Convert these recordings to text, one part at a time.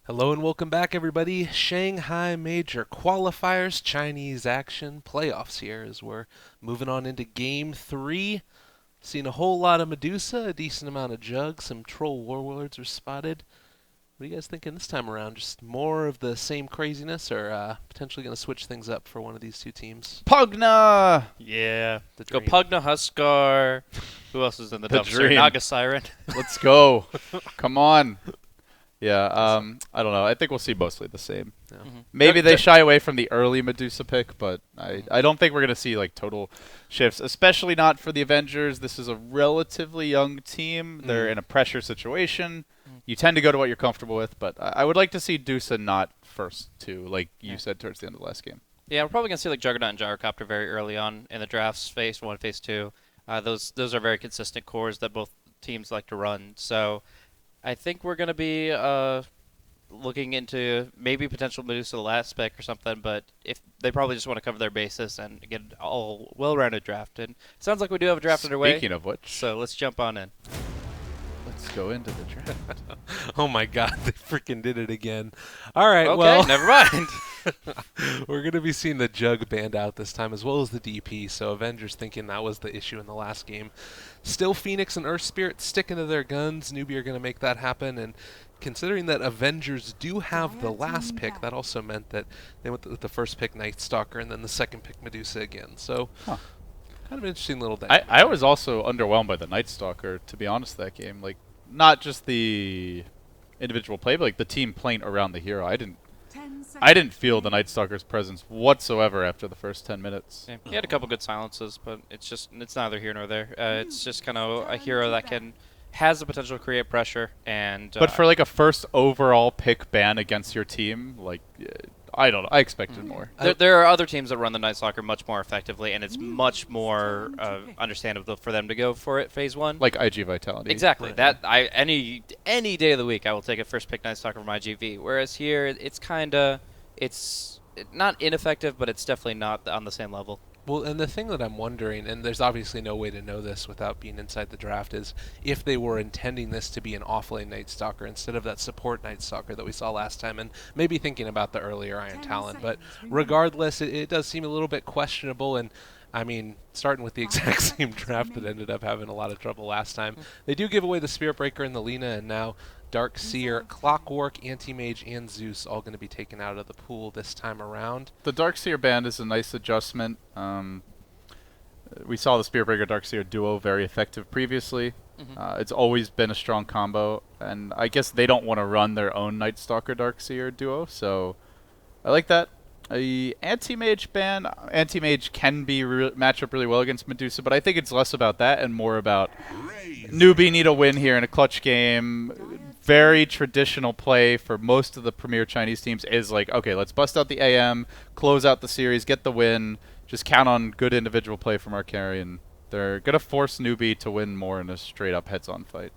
Hello and welcome back, everybody. Shanghai Major Qualifiers, Chinese action playoffs here as we're moving on into Game 3. Seen a whole lot of Medusa, a decent amount of Jug, some Troll Warlords were spotted. What are you guys thinking this time around? Just more of the same craziness or potentially going to switch things up for one of these two teams? Pugna! Yeah. The Go dream. Pugna, Huskar. Who else is in the The dumpster? dream. Naga Siren. Let's go. Come on. Yeah, I don't know. I think we'll see mostly the same. Yeah. Maybe they shy away from the early Medusa pick, but I don't think we're going to see like total shifts, especially not for the Avengers. This is a relatively young team. They're in a pressure situation. You tend to go to what you're comfortable with, but I would like to see Dusa not first two, like you said towards the end of the last game. Yeah, we're probably going to see like Juggernaut and Gyrocopter very early on in the drafts, phase 1, phase 2. Those are very consistent cores that both teams like to run. So I think we're going to be looking into maybe potential Medusa last pick or something, but if they probably just want to cover their bases and get an all well-rounded draft. And it sounds like we do have a draft underway. Speaking of which, So let's jump on in. let's go into the draft. Oh my god, they freaking did it again. All right, Okay, well. never mind. We're going to be seeing the Jug band out this time as well as the DP, so Avengers thinking that was the issue in the last game. Still Phoenix and Earth Spirit sticking to their guns. Newbie are going to make that happen, and considering that Avengers do have the last pick, that also meant that they went with the first pick Night Stalker and then the second pick Medusa again. So kind of an interesting little dynamic. I was also underwhelmed by the Night Stalker, to be honest, that game. Like, not just the individual play, but like the team playing around the hero. I didn't feel the Night Stalker's presence whatsoever after the first 10 minutes. Yeah, he had a couple good silences, but it's neither here nor there. It's just kind of a hero that has the potential to create pressure, and But for like a first overall pick ban against your team, like, I don't know. I expected more. there are other teams that run the Night Stalker much more effectively, and it's much more understandable for them to go for it phase 1. Like IG Vitality. Exactly. Right. Any day of the week, I will take a first pick Night Stalker from IGV. Whereas here, it's not ineffective, but it's definitely not on the same level. Well, and the thing that I'm wondering, and there's obviously no way to know this without being inside the draft, is if they were intending this to be an off-lane Night Stalker instead of that support Night Stalker that we saw last time, and maybe thinking about the earlier Iron Talon. But regardless, it does seem a little bit questionable, and I mean, starting with the exact same draft that ended up having a lot of trouble last time. They do give away the Spirit Breaker and the Lena, and now Dark Seer, Clockwork, Anti-Mage, and Zeus all going to be taken out of the pool this time around. The Darkseer band is a nice adjustment. We saw the Spearbreaker Darkseer duo very effective previously. It's always been a strong combo, and I guess they don't want to run their own Night Stalker Darkseer duo, so I like that. A Anti-Mage ban, Anti-Mage can be match up really well against Medusa, but I think it's less about that and more about Newbie need a win here in a clutch game. Very traditional play for most of the premier Chinese teams is like, okay, let's bust out the AM, close out the series, get the win, just count on good individual play from our carry, and they're going to force Newbie to win more in a straight-up heads-on fight.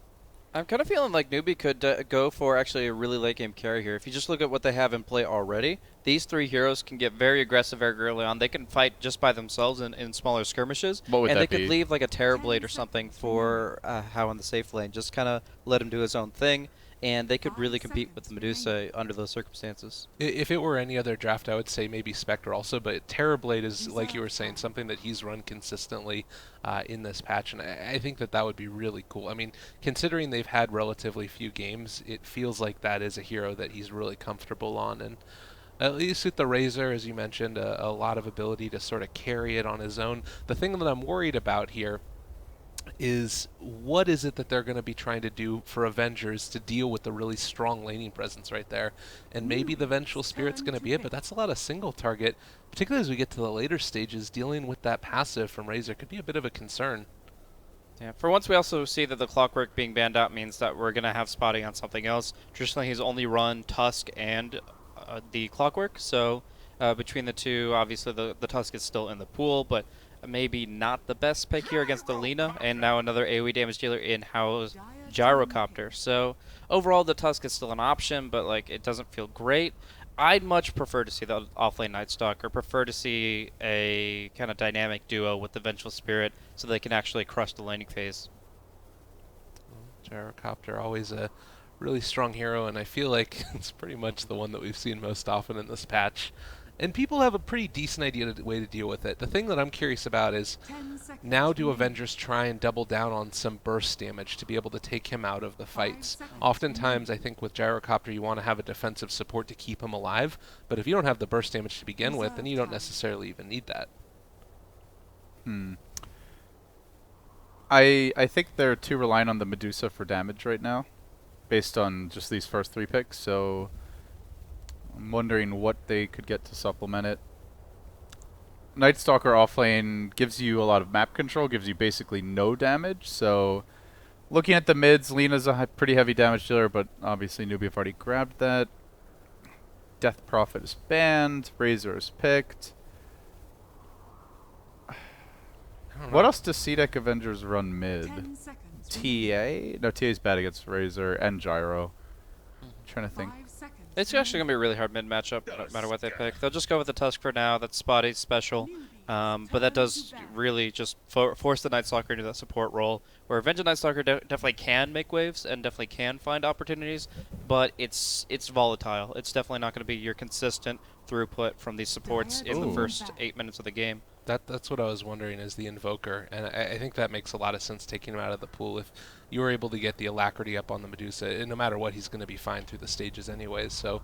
I'm kind of feeling like Newbie could go for actually a really late game carry here. If you just look at what they have in play already, these three heroes can get very aggressive very early on. They can fight just by themselves in smaller skirmishes. What would and that they be? could leave like a Terrorblade or something for How in the safe lane. Just kind of let him do his own thing. And they could really compete with the Medusa under those circumstances. If it were any other draft, I would say maybe Spectre also, but Terrorblade is, like you were saying, something that he's run consistently in this patch, and I think that would be really cool. I mean, considering they've had relatively few games, it feels like that is a hero that he's really comfortable on, and at least with the Razor, as you mentioned, a lot of ability to sort of carry it on his own. The thing that I'm worried about here is what is it that they're going to be trying to do for Avengers to deal with the really strong laning presence right there. And maybe the Vengeful Spirit's going to be it, but that's a lot of single target, particularly as we get to the later stages. Dealing with that passive from Razor could be a bit of a concern. Yeah. For once, we also see that the Clockwork being banned out means that we're going to have spotting on something else. Traditionally, he's only run Tusk and the Clockwork, so between the two, obviously the Tusk is still in the pool, but maybe not the best pick here against the Lena, and now another AoE damage dealer in House Gyrocopter. So overall, the Tusk is still an option, but like it doesn't feel great. I'd much prefer to see the offlane Night Stalker, prefer to see a kind of dynamic duo with the Vengeful Spirit so they can actually crush the laning phase. Gyrocopter, always a really strong hero, and I feel like it's pretty much the one that we've seen most often in this patch. And people have a pretty decent idea way to deal with it. The thing that I'm curious about is, now do Avengers try and double down on some burst damage to be able to take him out of the fights? Oftentimes, I think with Gyrocopter, you want to have a defensive support to keep him alive, but if you don't have the burst damage to begin with, then you don't necessarily even need that. I think they're too reliant on the Medusa for damage right now, based on just these first 3 picks, so I'm wondering what they could get to supplement it. Night Stalker offlane gives you a lot of map control, gives you basically no damage, so looking at the mids, Lena's a pretty heavy damage dealer, but obviously Newbie have already grabbed that. Death Prophet is banned, Razor is picked. What else does CDEC.A run mid? TA? No, TA's bad against Razor and Gyro. Trying to think. It's actually going to be a really hard mid matchup, no matter what they pick. They'll just go with the Tusk for now. That's Spotty's special. But that does really just force the Night Stalker into that support role, where Avenged Night Stalker definitely can make waves and definitely can find opportunities, but it's volatile. It's definitely not going to be your consistent throughput from these supports in the first 8 minutes of the game. That's what I was wondering, is the Invoker, and I think that makes a lot of sense taking him out of the pool. If you were able to get the Alacrity up on the Medusa, and no matter what, he's going to be fine through the stages anyways, so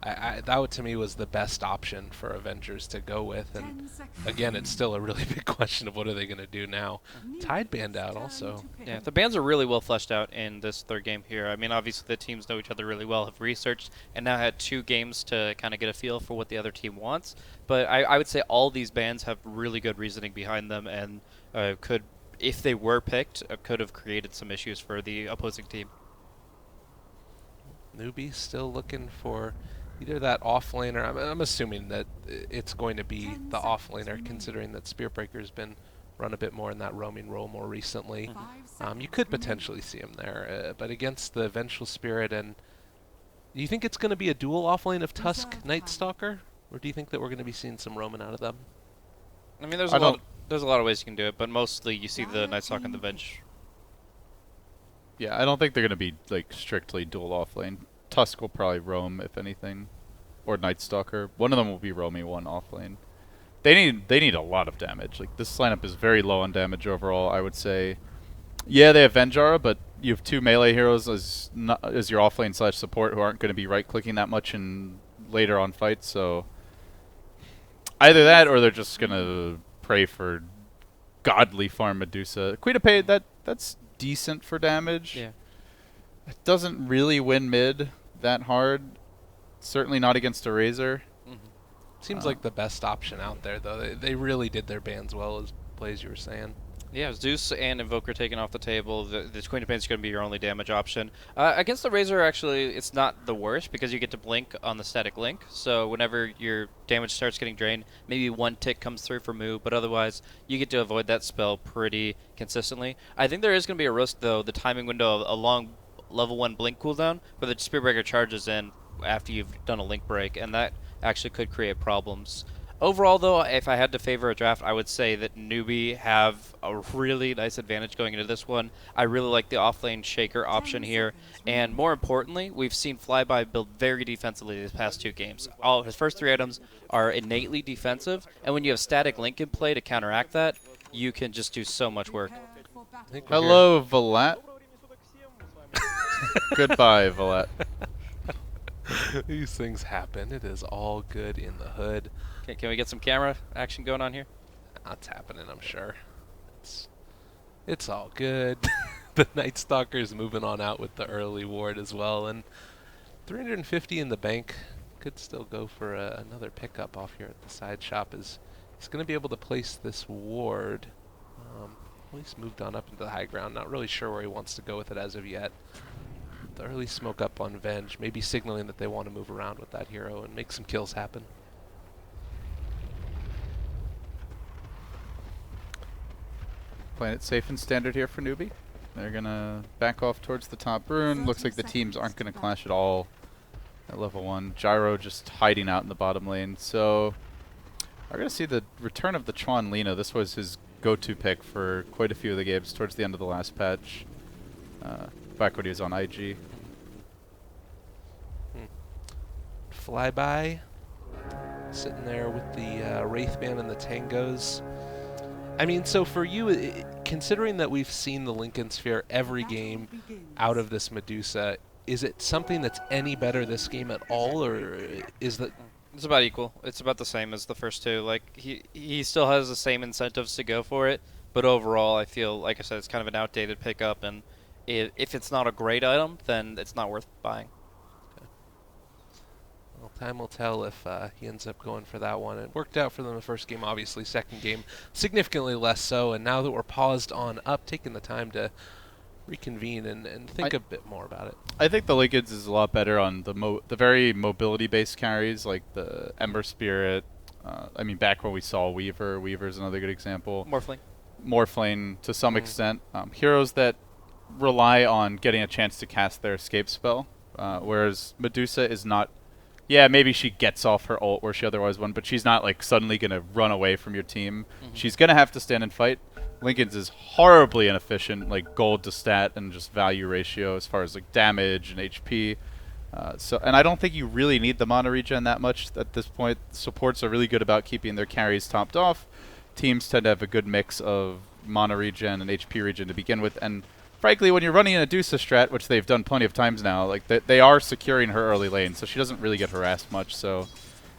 that to me was the best option for Avengers to go with, and again, it's still a really big question of what are they going to do now. Tide banned out also. Yeah, the bans are really well fleshed out in this third game here. I mean, obviously the teams know each other really well, have researched, and now had 2 games to kind of get a feel for what the other team wants. But I would say all these bans have really good reasoning behind them, and could, if they were picked, could have created some issues for the opposing team. Newbie still looking for either that offlaner. I'm assuming that it's going to be the offlaner, considering that Spearbreaker's been run a bit more in that roaming role more recently. You could potentially see him there, but against the Vengeful Spirit, and do you think it's going to be a dual offlane of Tusk Night Stalker, or do you think that we're going to be seeing some roaming out of them? I mean, there's a lot of ways you can do it, but mostly you see the Night Stalker and the Venge. Yeah, I don't think they're going to be like strictly dual offlane. Tusk will probably roam, if anything, or Night Stalker. One of them will be roaming, one offlane. They need a lot of damage. Like, this lineup is very low on damage overall, I would say. Yeah, they have Venjara, but you have 2 melee heroes as your offlane / support who aren't going to be right-clicking that much in later on fights, so either that or they're just going to pray for godly farm Medusa. Queen of Pain, that's decent for damage. Yeah. It doesn't really win mid that hard. Certainly not against a Razor. Seems like the best option out there, though. They really did their bans well, as plays you were saying. Yeah, Zeus and Invoker taken off the table. The Queen of Pain is going to be your only damage option. Against the Razor, actually, it's not the worst because you get to blink on the static link. So whenever your damage starts getting drained, maybe 1 tick comes through for move, but otherwise you get to avoid that spell pretty consistently. I think there is going to be a risk, though, the timing window of a long level 1 blink cooldown, where the Spearbreaker charges in after you've done a link break, and that actually could create problems. Overall, though, if I had to favor a draft, I would say that Newbie have a really nice advantage going into this one. I really like the offlane Shaker option here, and more importantly, we've seen Flyby build very defensively these past 2 games. All of his first 3 items are innately defensive, and when you have static link in play to counteract that, you can just do so much work. Hello, Valat. Goodbye, Valat. These things happen. It is all good in the hood. Okay, can we get some camera action going on here? That's happening, I'm sure. It's all good. The Night Stalker's moving on out with the early ward as well, and 350 in the bank. Could still go for another pickup off here at the side shop. He's going to be able to place this ward. At least moved on up into the high ground. Not really sure where he wants to go with it as of yet. The early smoke up on Venge, maybe signaling that they want to move around with that hero and make some kills happen. Playing it safe and standard here for Newbie. They're going to back off towards the top rune. Looks like the teams aren't going to clash at all at level 1. Gyro just hiding out in the bottom lane. So we're going to see the return of the Chuan Lina. This was his go-to pick for quite a few of the games towards the end of the last patch. Back when he was on IG. flyby. Sitting there with the Wraithman and the Tangos. I mean, so for you, considering that we've seen the Lincoln Sphere every game out of this Medusa, is it something that's any better this game at all, or is that... It's about equal. It's about the same as the first two. Like he still has the same incentives to go for it, but overall, I feel like I said, it's kind of an outdated pickup, and if it's not a great item, then it's not worth buying. Well, time will tell if he ends up going for that one. It worked out for them the first game, obviously. Second game, significantly less so. And now that we're paused on up, taking the time to reconvene and think a bit more about it. I think the Lincolns is a lot better on the very mobility-based carries, like the Ember Spirit. I mean, back when we saw Weaver. Weaver's another good example. Morphling. Morphling to some extent. Heroes that rely on getting a chance to cast their escape spell, whereas Medusa is not... Yeah, maybe she gets off her ult where she otherwise won, but she's not like suddenly going to run away from your team. She's going to have to stand and fight. Lincoln's is horribly inefficient, like gold to stat and just value ratio as far as like damage and HP. And I don't think you really need the mana regen that much at this point. Supports are really good about keeping their carries topped off. Teams tend to have a good mix of mana regen and HP regen to begin with, and frankly, when you're running a Medusa strat, which they've done plenty of times now, like they are securing her early lane, so she doesn't really get harassed much. So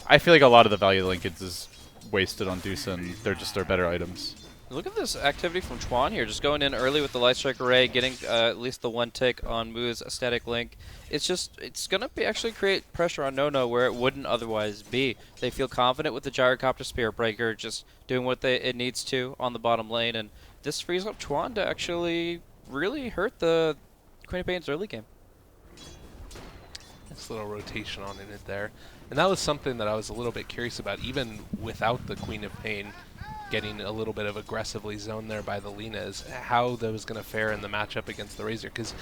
I feel like a lot of the value of the Lincolns is wasted on Medusa, and they're just their better items. Look at this activity from Chuan here, just going in early with the Light Strike Array, getting at least the one tick on Mu's Static Link. It's going to actually create pressure on No where it wouldn't otherwise be. They feel confident with the Gyrocopter Spirit Breaker, just doing what it needs to on the bottom lane, and this frees up Chuan to actually really hurt the Queen of Pain's early game. Nice little rotation on it there. And that was something that I was a little bit curious about, even without the Queen of Pain getting a little bit of aggressively zoned there by the Linas, how that was going to fare in the matchup against the Razor. Because,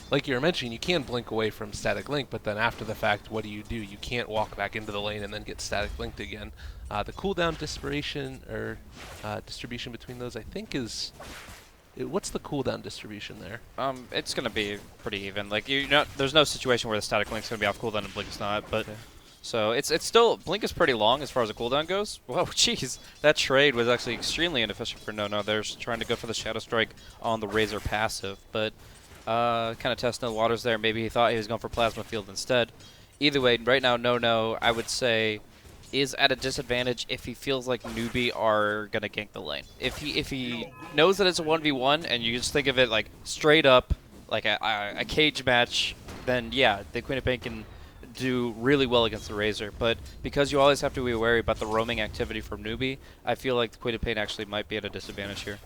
like you were mentioning, you can blink away from Static Link, but then after the fact, what do? You can't walk back into the lane and then get Static Linked again. The cooldown distribution between those, I think, is... What's the cooldown distribution there? It's going to be pretty even. Like there's no situation where the Static Link's going to be off cooldown and Blink's not, but... Okay. So it's still, Blink is pretty long as far as the cooldown goes. Whoa, jeez. That trade was actually extremely inefficient for No. They're trying to go for the Shadow Strike on the Razor passive, but kind of testing the waters there. Maybe he thought he was going for Plasma Field instead. Either way, right now, No, I would say, is at a disadvantage if he feels like Newbie are going to gank the lane. If he knows that it's a 1v1 and you just think of it like straight up, like a cage match, then yeah, the Queen of Pain can do really well against the Razor, but because you always have to be wary about the roaming activity from Newbie, I feel like the Queen of Pain actually might be at a disadvantage here.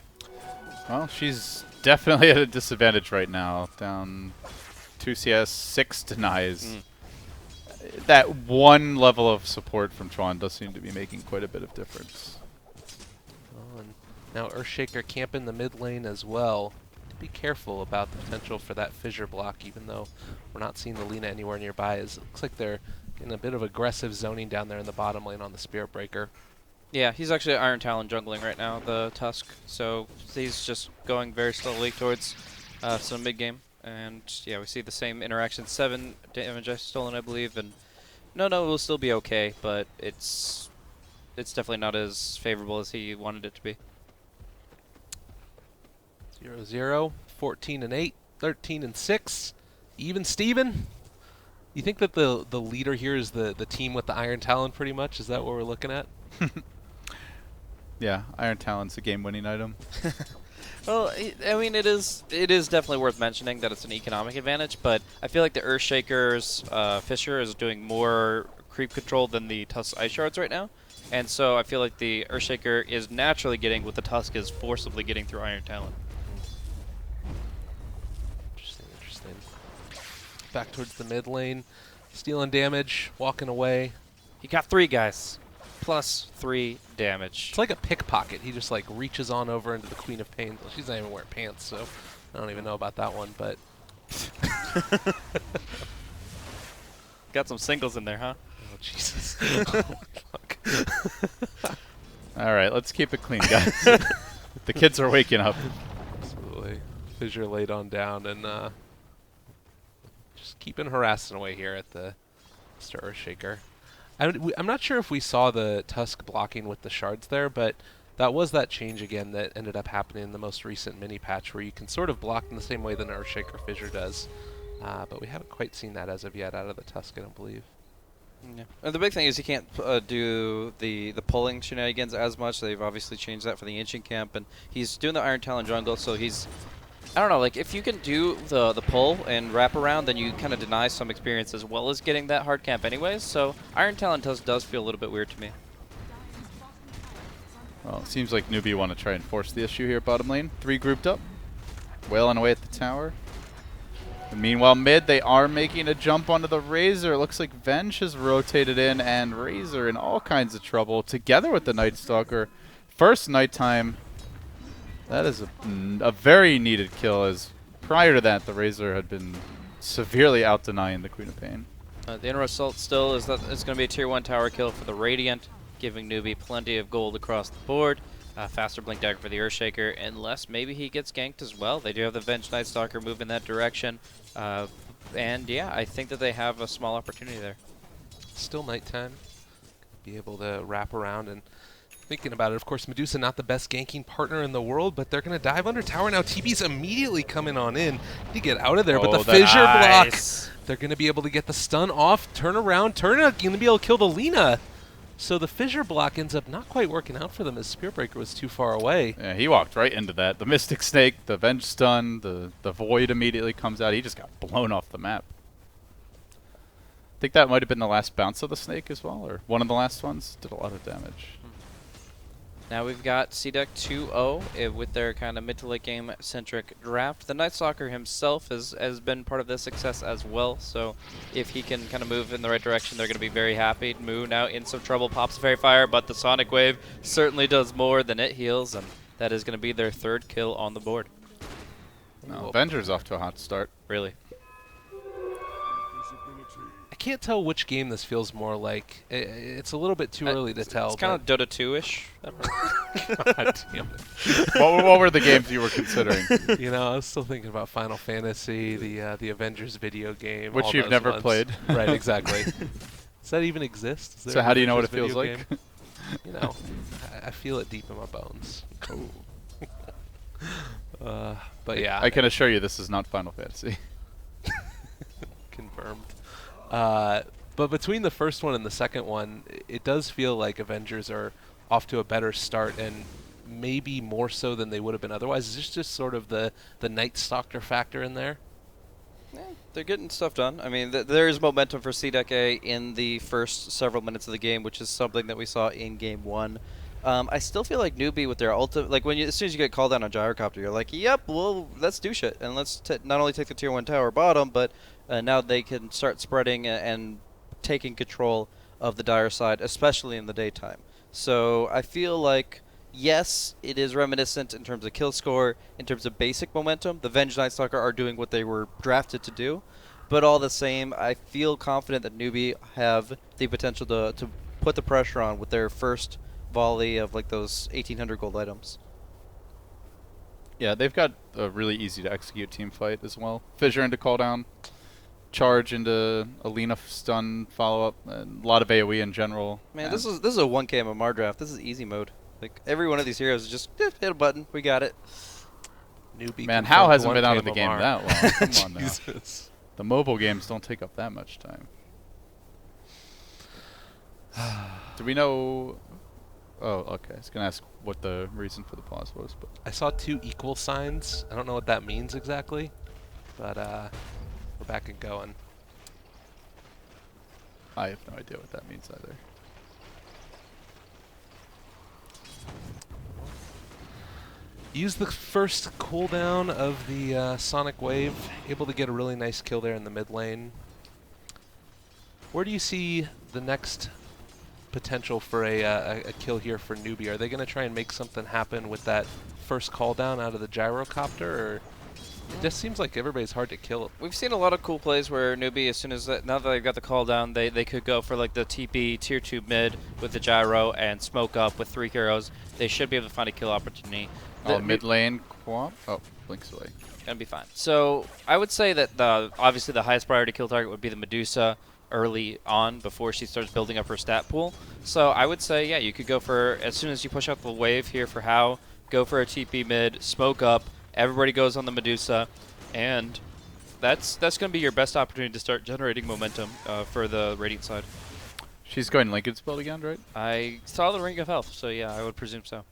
Well, she's definitely at a disadvantage right now. Down 2 CS, 6 denies. That one level of support from Tron does seem to be making quite a bit of difference. Oh, and now Earthshaker camping the mid lane as well. Be careful about the potential for that fissure block, even though we're not seeing the Lina anywhere nearby. It looks like they're getting a bit of aggressive zoning down there in the bottom lane on the Spirit Breaker. Yeah, he's actually Iron Talon jungling right now, the Tusk, so he's just going very slowly towards some mid-game. And yeah, we see the same interaction. 7 damage stolen, I believe, and No will still be okay, but it's definitely not as favorable as he wanted it to be. 0-0, 14-8, 13-6, even Steven. You think that the leader here is the team with the Iron Talon pretty much? Is that what we're looking at? Yeah, Iron Talon's a game-winning item. Well, I mean, it is definitely worth mentioning that it's an economic advantage, but I feel like the Earthshaker's Fissure is doing more creep control than the Tusk Ice Shards right now. And so I feel like the Earthshaker is naturally getting what the Tusk is forcibly getting through Iron Talon. Interesting. Back towards the mid lane. Stealing damage, walking away. He got 3 guys. Plus 3 damage. It's like a pickpocket. He just like reaches on over into the Queen of Pain. Well, she's not even wearing pants, so I don't even know about that one, but... Got some singles in there, huh? Oh, Jesus. Oh, fuck. All right, let's keep it clean, guys. The kids are waking up. Absolutely. Fissure laid on down and just keeping harassing away here at the Mr. Earthshaker. I'm not sure if we saw the Tusk blocking with the shards there, but that was that change again that ended up happening in the most recent mini patch, where you can sort of block in the same way that an Earthshaker Fissure does. But we haven't quite seen that as of yet out of the Tusk, I don't believe. Yeah. And the big thing is you can't do the pulling shenanigans as much. They've obviously changed that for the Ancient Camp, and he's doing the Iron Talon jungle, so he's... I don't know, like, if you can do the pull and wrap around, then you kind of deny some experience as well as getting that hard camp anyways, so Iron Talon does feel a little bit weird to me. Well, it seems like Newbie want to try and force the issue here bottom lane. 3 grouped up. Wailing away at the tower. And meanwhile, mid, they are making a jump onto the Razor. It looks like Venge has rotated in, and Razor in all kinds of trouble together with the Night Stalker. First nighttime. That is a very needed kill, as prior to that, the Razor had been severely out-denying the Queen of Pain. The end result still is that it's going to be a tier 1 tower kill for the Radiant, giving Newbie plenty of gold across the board. Faster Blink Dagger for the Earthshaker, unless maybe he gets ganked as well. They do have the Venge Night Stalker move in that direction. And yeah, I think that they have a small opportunity there. Still nighttime. Be able to wrap around and thinking about it. Of course, Medusa not the best ganking partner in the world, but they're going to dive under tower now. TB's immediately coming on in to get out of there, but the fissure block. They're going to be able to get the stun off, turn around, going to be able to kill the Lina. So the fissure block ends up not quite working out for them as Spearbreaker was too far away. Yeah, he walked right into that. The Mystic Snake, the Venge Stun, the Void immediately comes out. He just got blown off the map. I think that might have been the last bounce of the Snake as well, or one of the last ones. Did a lot of damage. Now we've got CDEC.A with their kind of mid to late game centric draft. The Night Stalker himself has been part of this success as well, so if he can kind of move in the right direction, they're going to be very happy. Moo now in some trouble, pops a Fairy Fire, but the Sonic Wave certainly does more than it heals, and that is going to be their 3rd kill on the board. No, Avenger's off to a hot start. Really. I can't tell which game this feels more like. It's a little bit too early to tell. It's kind of Dota 2-ish. God damn it. What were the games you were considering? You know, I was still thinking about Final Fantasy, the Avengers video game. Which all you've those never ones. played. Right, exactly. Does that even exist? Is there So an how do you know what it Avengers feels video like? game? You know, I feel it deep in my bones. But yeah. I can assure you this is not Final Fantasy. Confirmed. But between the first one and the second one, it does feel like Avengers are off to a better start, and maybe more so than they would have been otherwise. Is this just sort of the Night Stalker factor in there? Yeah, they're getting stuff done. I mean, there is momentum for CDEC.A in the first several minutes of the game, which is something that we saw in Game 1. I still feel like Newbie with their ultimate, like as soon as you get called down on Gyrocopter, you're like, yep, well, let's do shit. And let's not only take the tier 1 tower bottom, but now they can start spreading and taking control of the dire side, especially in the daytime. So I feel like, yes, it is reminiscent in terms of kill score, in terms of basic momentum. The Venge Night Stalker are doing what they were drafted to do. But all the same, I feel confident that Newbie have the potential to put the pressure on with their first volley of like those 1,800 gold items. Yeah, they've got a really easy to execute team fight as well. Fissure into cooldown, charge into Alina stun follow up, and a lot of AoE in general. Man, this is a 1K MMR draft. This is easy mode. Like every one of these heroes is just hit a button, we got it. Newbie. Man, How hasn't been 1K out of the game MMR. that long? Come on now. Jesus. The mobile games don't take up that much time. Do we know? Oh, okay. I was gonna ask what the reason for the pause was, but I saw 2 equal signs. I don't know what that means exactly, but we're back and going. I have no idea what that means either. Use the first cooldown of the Sonic Wave. Able to get a really nice kill there in the mid lane. Where do you see the next potential for a kill here for Newbie? Are they going to try and make something happen with that first call down out of the Gyrocopter, or it just seems like everybody's hard to kill? We've seen a lot of cool plays where Newbie, as soon as now that they've got the call down, they could go for like the TP tier 2 mid with the gyro and smoke up with 3 heroes. They should be able to find a kill opportunity. Oh, mid lane quap. Oh, blinks away. Gonna be fine. So I would say that obviously the highest priority kill target would be the Medusa. early on before she starts building up her stat pool. So I would say, yeah, you could go for, as soon as you push out the wave here for How, go for a TP mid, smoke up, everybody goes on the Medusa, and that's going to be your best opportunity to start generating momentum for the Radiant side. She's going Lincoln's build again, right? I saw the Ring of Health, so yeah, I would presume so.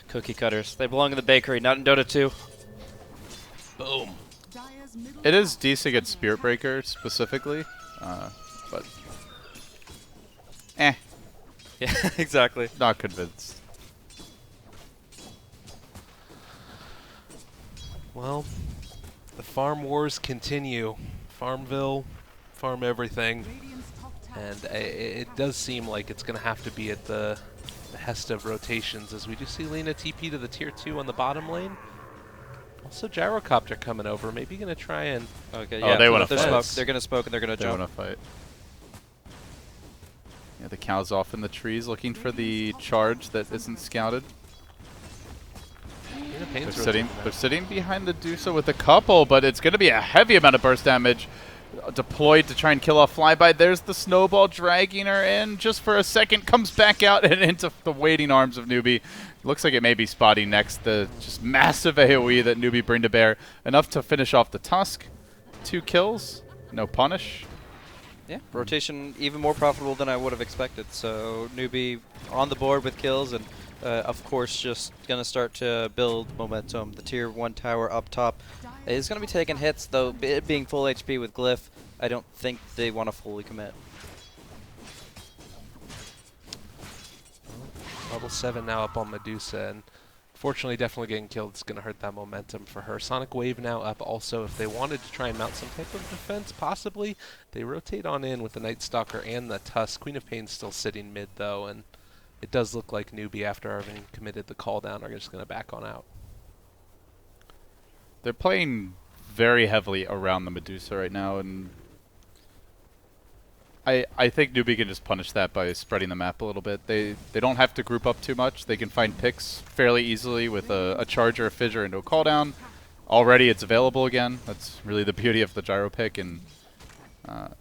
Cookie cutters. They belong in the bakery, not in Dota 2. Boom. It is decent against Spirit Breaker specifically, but Yeah, exactly. not convinced. Well, the farm wars continue. Farmville, farm everything. And it does seem like it's going to have to be at the behest of rotations, as we do see Lena TP to the tier 2 on the bottom lane. Also, Gyrocopter coming over. Maybe going to try and... Okay, Oh, yeah, they wanna they're fight. They're going to smoke and they're going to They jump. want to fight. Yeah, the cow's off in the trees looking for the charge that isn't scouted. Lena They're Payne's sitting, rotating they're there. sitting behind the Dusa with a couple, but it's going to be a heavy amount of burst damage deployed to try and kill off Flyby. There's the snowball dragging her in just for a second, comes back out and into the waiting arms of Newbie. Looks like it may be spotting next. The just massive AoE that Newbie bring to bear. Enough to finish off the Tusk. 2 kills, no punish. Yeah, rotation even more profitable than I would have expected. So Newbie on the board with kills, and of course just going to start to build momentum. The tier 1 tower up top is going to be taking hits, though it being full HP with Glyph, I don't think they want to fully commit. Level 7 now up on Medusa, and fortunately definitely getting killed is going to hurt that momentum for her. Sonic Wave now up also. If they wanted to try and mount some type of defense, possibly, they rotate on in with the Night Stalker and the Tusk. Queen of Pain's still sitting mid, though, and it does look like Newbie, after having committed the call down, are just going to back on out. They're playing very heavily around the Medusa right now, and I think Newbie can just punish that by spreading the map a little bit. They don't have to group up too much. They can find picks fairly easily with a charge or a fissure into a call down. Already it's available again. That's really the beauty of the gyro pick. And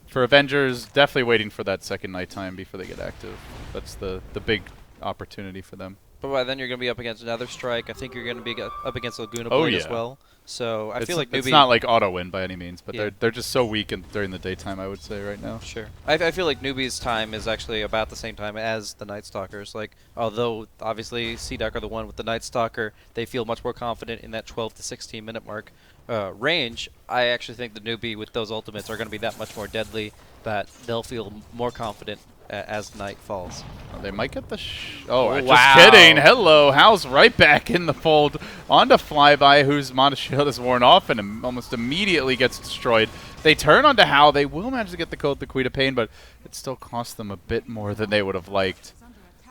for Avengers, definitely waiting for that second nighttime before they get active. That's the big opportunity for them. But by then you're going to be up against another strike. I think you're going to be up against Laguna Oh, Blade as yeah. well. So I It's, feel like it's Newbie... not like auto win by any means, but Yeah. they're just so weak during the daytime, I would say, right now. Sure. I feel like Newbie's time is actually about the same time as the Night Stalkers. Like, although obviously CDEC are the one with the Night Stalker, they feel much more confident in that 12 to 16 minute mark range. I actually think the Newbie with those ultimates are going to be that much more deadly that they'll feel more confident as night falls. Oh, they might get the Oh, just wow. kidding. Hello. Hal's right back in the fold onto Flyby, whose Mana Shield is worn off and almost immediately gets destroyed. They turn onto Hal. They will manage to get the code, the Queen of Pain, but it still costs them a bit more than they would have liked.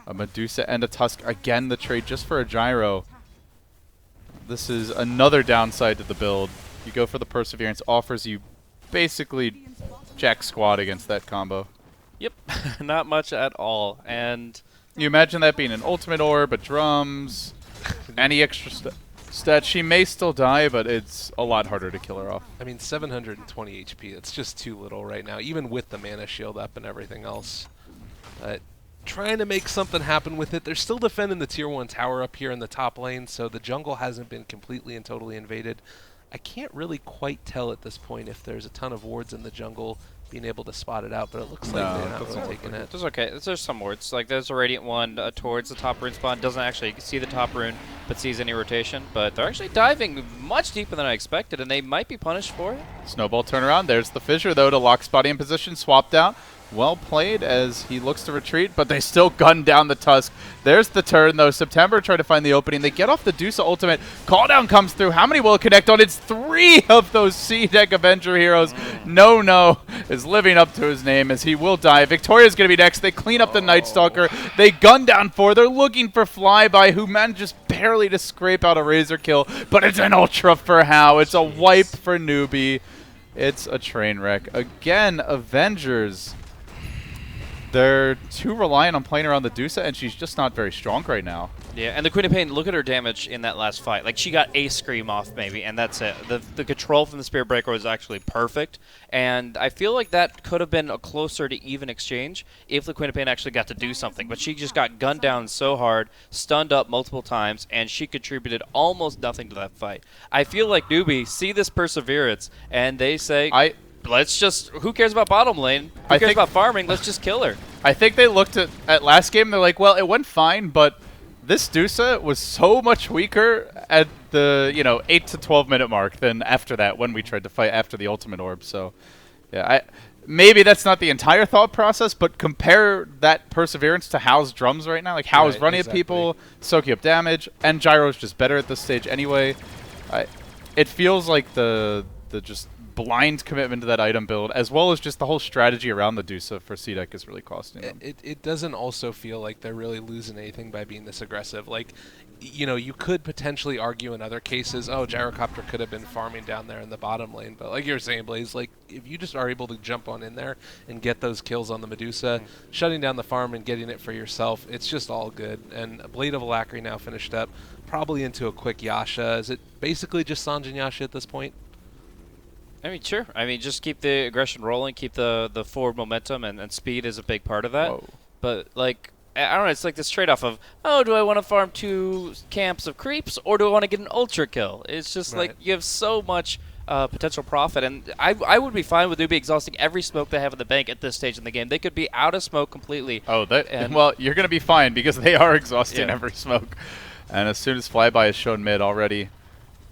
A Medusa and a Tusk. Again, the trade just for a Gyro. This is another downside to the build. You go for the Perseverance, offers you basically Jack Squad against that combo. Yep, not much at all. And You imagine that being an ultimate orb, but drums, any extra stats. She may still die, but it's a lot harder to kill her off. I mean, 720 HP, that's just too little right now, even with the Mana Shield up and everything else. Trying to make something happen with it. They're still defending the tier 1 tower up here in the top lane, so the jungle hasn't been completely and totally invaded. I can't really quite tell at this point if there's a ton of wards in the jungle being able to spot it out, but it looks like No, they're it not doesn't really look taking like it. there's okay. There's some wards. Like there's a Radiant one towards the top rune spawn. Doesn't actually see the top rune, but sees any rotation. But they're actually diving much deeper than I expected, and they might be punished for it. Snowball turnaround. There's the fissure, though, to lock Spotty in position. Swapped out. Well played as he looks to retreat, but they still gun down the Tusk. There's the turn, though. September trying to find the opening. They get off the Dusa ultimate. Call down comes through. How many will it connect on? It's 3 of those CDEC Avenger heroes. No is living up to his name as he will die. Victoria's going to be next. They clean up the Night Stalker. They gun down 4. They're looking for Flyby, who manages barely to scrape out a Razor kill, but it's an Ultra for How. It's a wipe for Newbie. It's a train wreck. Again, Avengers. They're too reliant on playing around the Dusa, and she's just not very strong right now. Yeah, and the Queen of Pain, look at her damage in that last fight. Like, she got a scream off, maybe, and that's it. The control from the Spirit Breaker was actually perfect, and I feel like that could have been a closer to even exchange if the Queen of Pain actually got to do something. But she just got gunned down so hard, stunned up multiple times, and she contributed almost nothing to that fight. I feel like Newbie see this perseverance, and they say, let's just, who cares about bottom lane? Who cares about farming? Let's just kill her. I think they looked at last game, they're like, well, it went fine, but this Dusa was so much weaker at the 8 to 12 minute mark than after that when we tried to fight after the ultimate orb. So, yeah, maybe that's not the entire thought process, but compare that perseverance to Hao's drums right now. Like Hao's running at people, soaking up damage, and Gyro's just better at this stage anyway. It feels like the just blind commitment to that item build, as well as just the whole strategy around the Dusa for CDEC is really costing them. It doesn't also feel like they're really losing anything by being this aggressive. Like, you could potentially argue in other cases, oh, Gyrocopter could have been farming down there in the bottom lane. But like you're saying, Blaze, like, if you just are able to jump on in there and get those kills on the Medusa, shutting down the farm and getting it for yourself, it's just all good. And Blade of Alacrity now finished up, probably into a quick Yasha. Is it basically just Sanjin Yasha at this point? I mean, sure. I mean, just keep the aggression rolling, keep the forward momentum, and speed is a big part of that. Whoa. But, like, I don't know, it's like this trade-off of, oh, do I want to farm 2 camps of creeps, or do I want to get an ultra kill? It's just like, you have so much potential profit, and I would be fine with Newbie exhausting every smoke they have in the bank at this stage in the game. They could be out of smoke completely. Oh, well, you're going to be fine, because they are exhausting every smoke. And as soon as Flyby is shown mid already,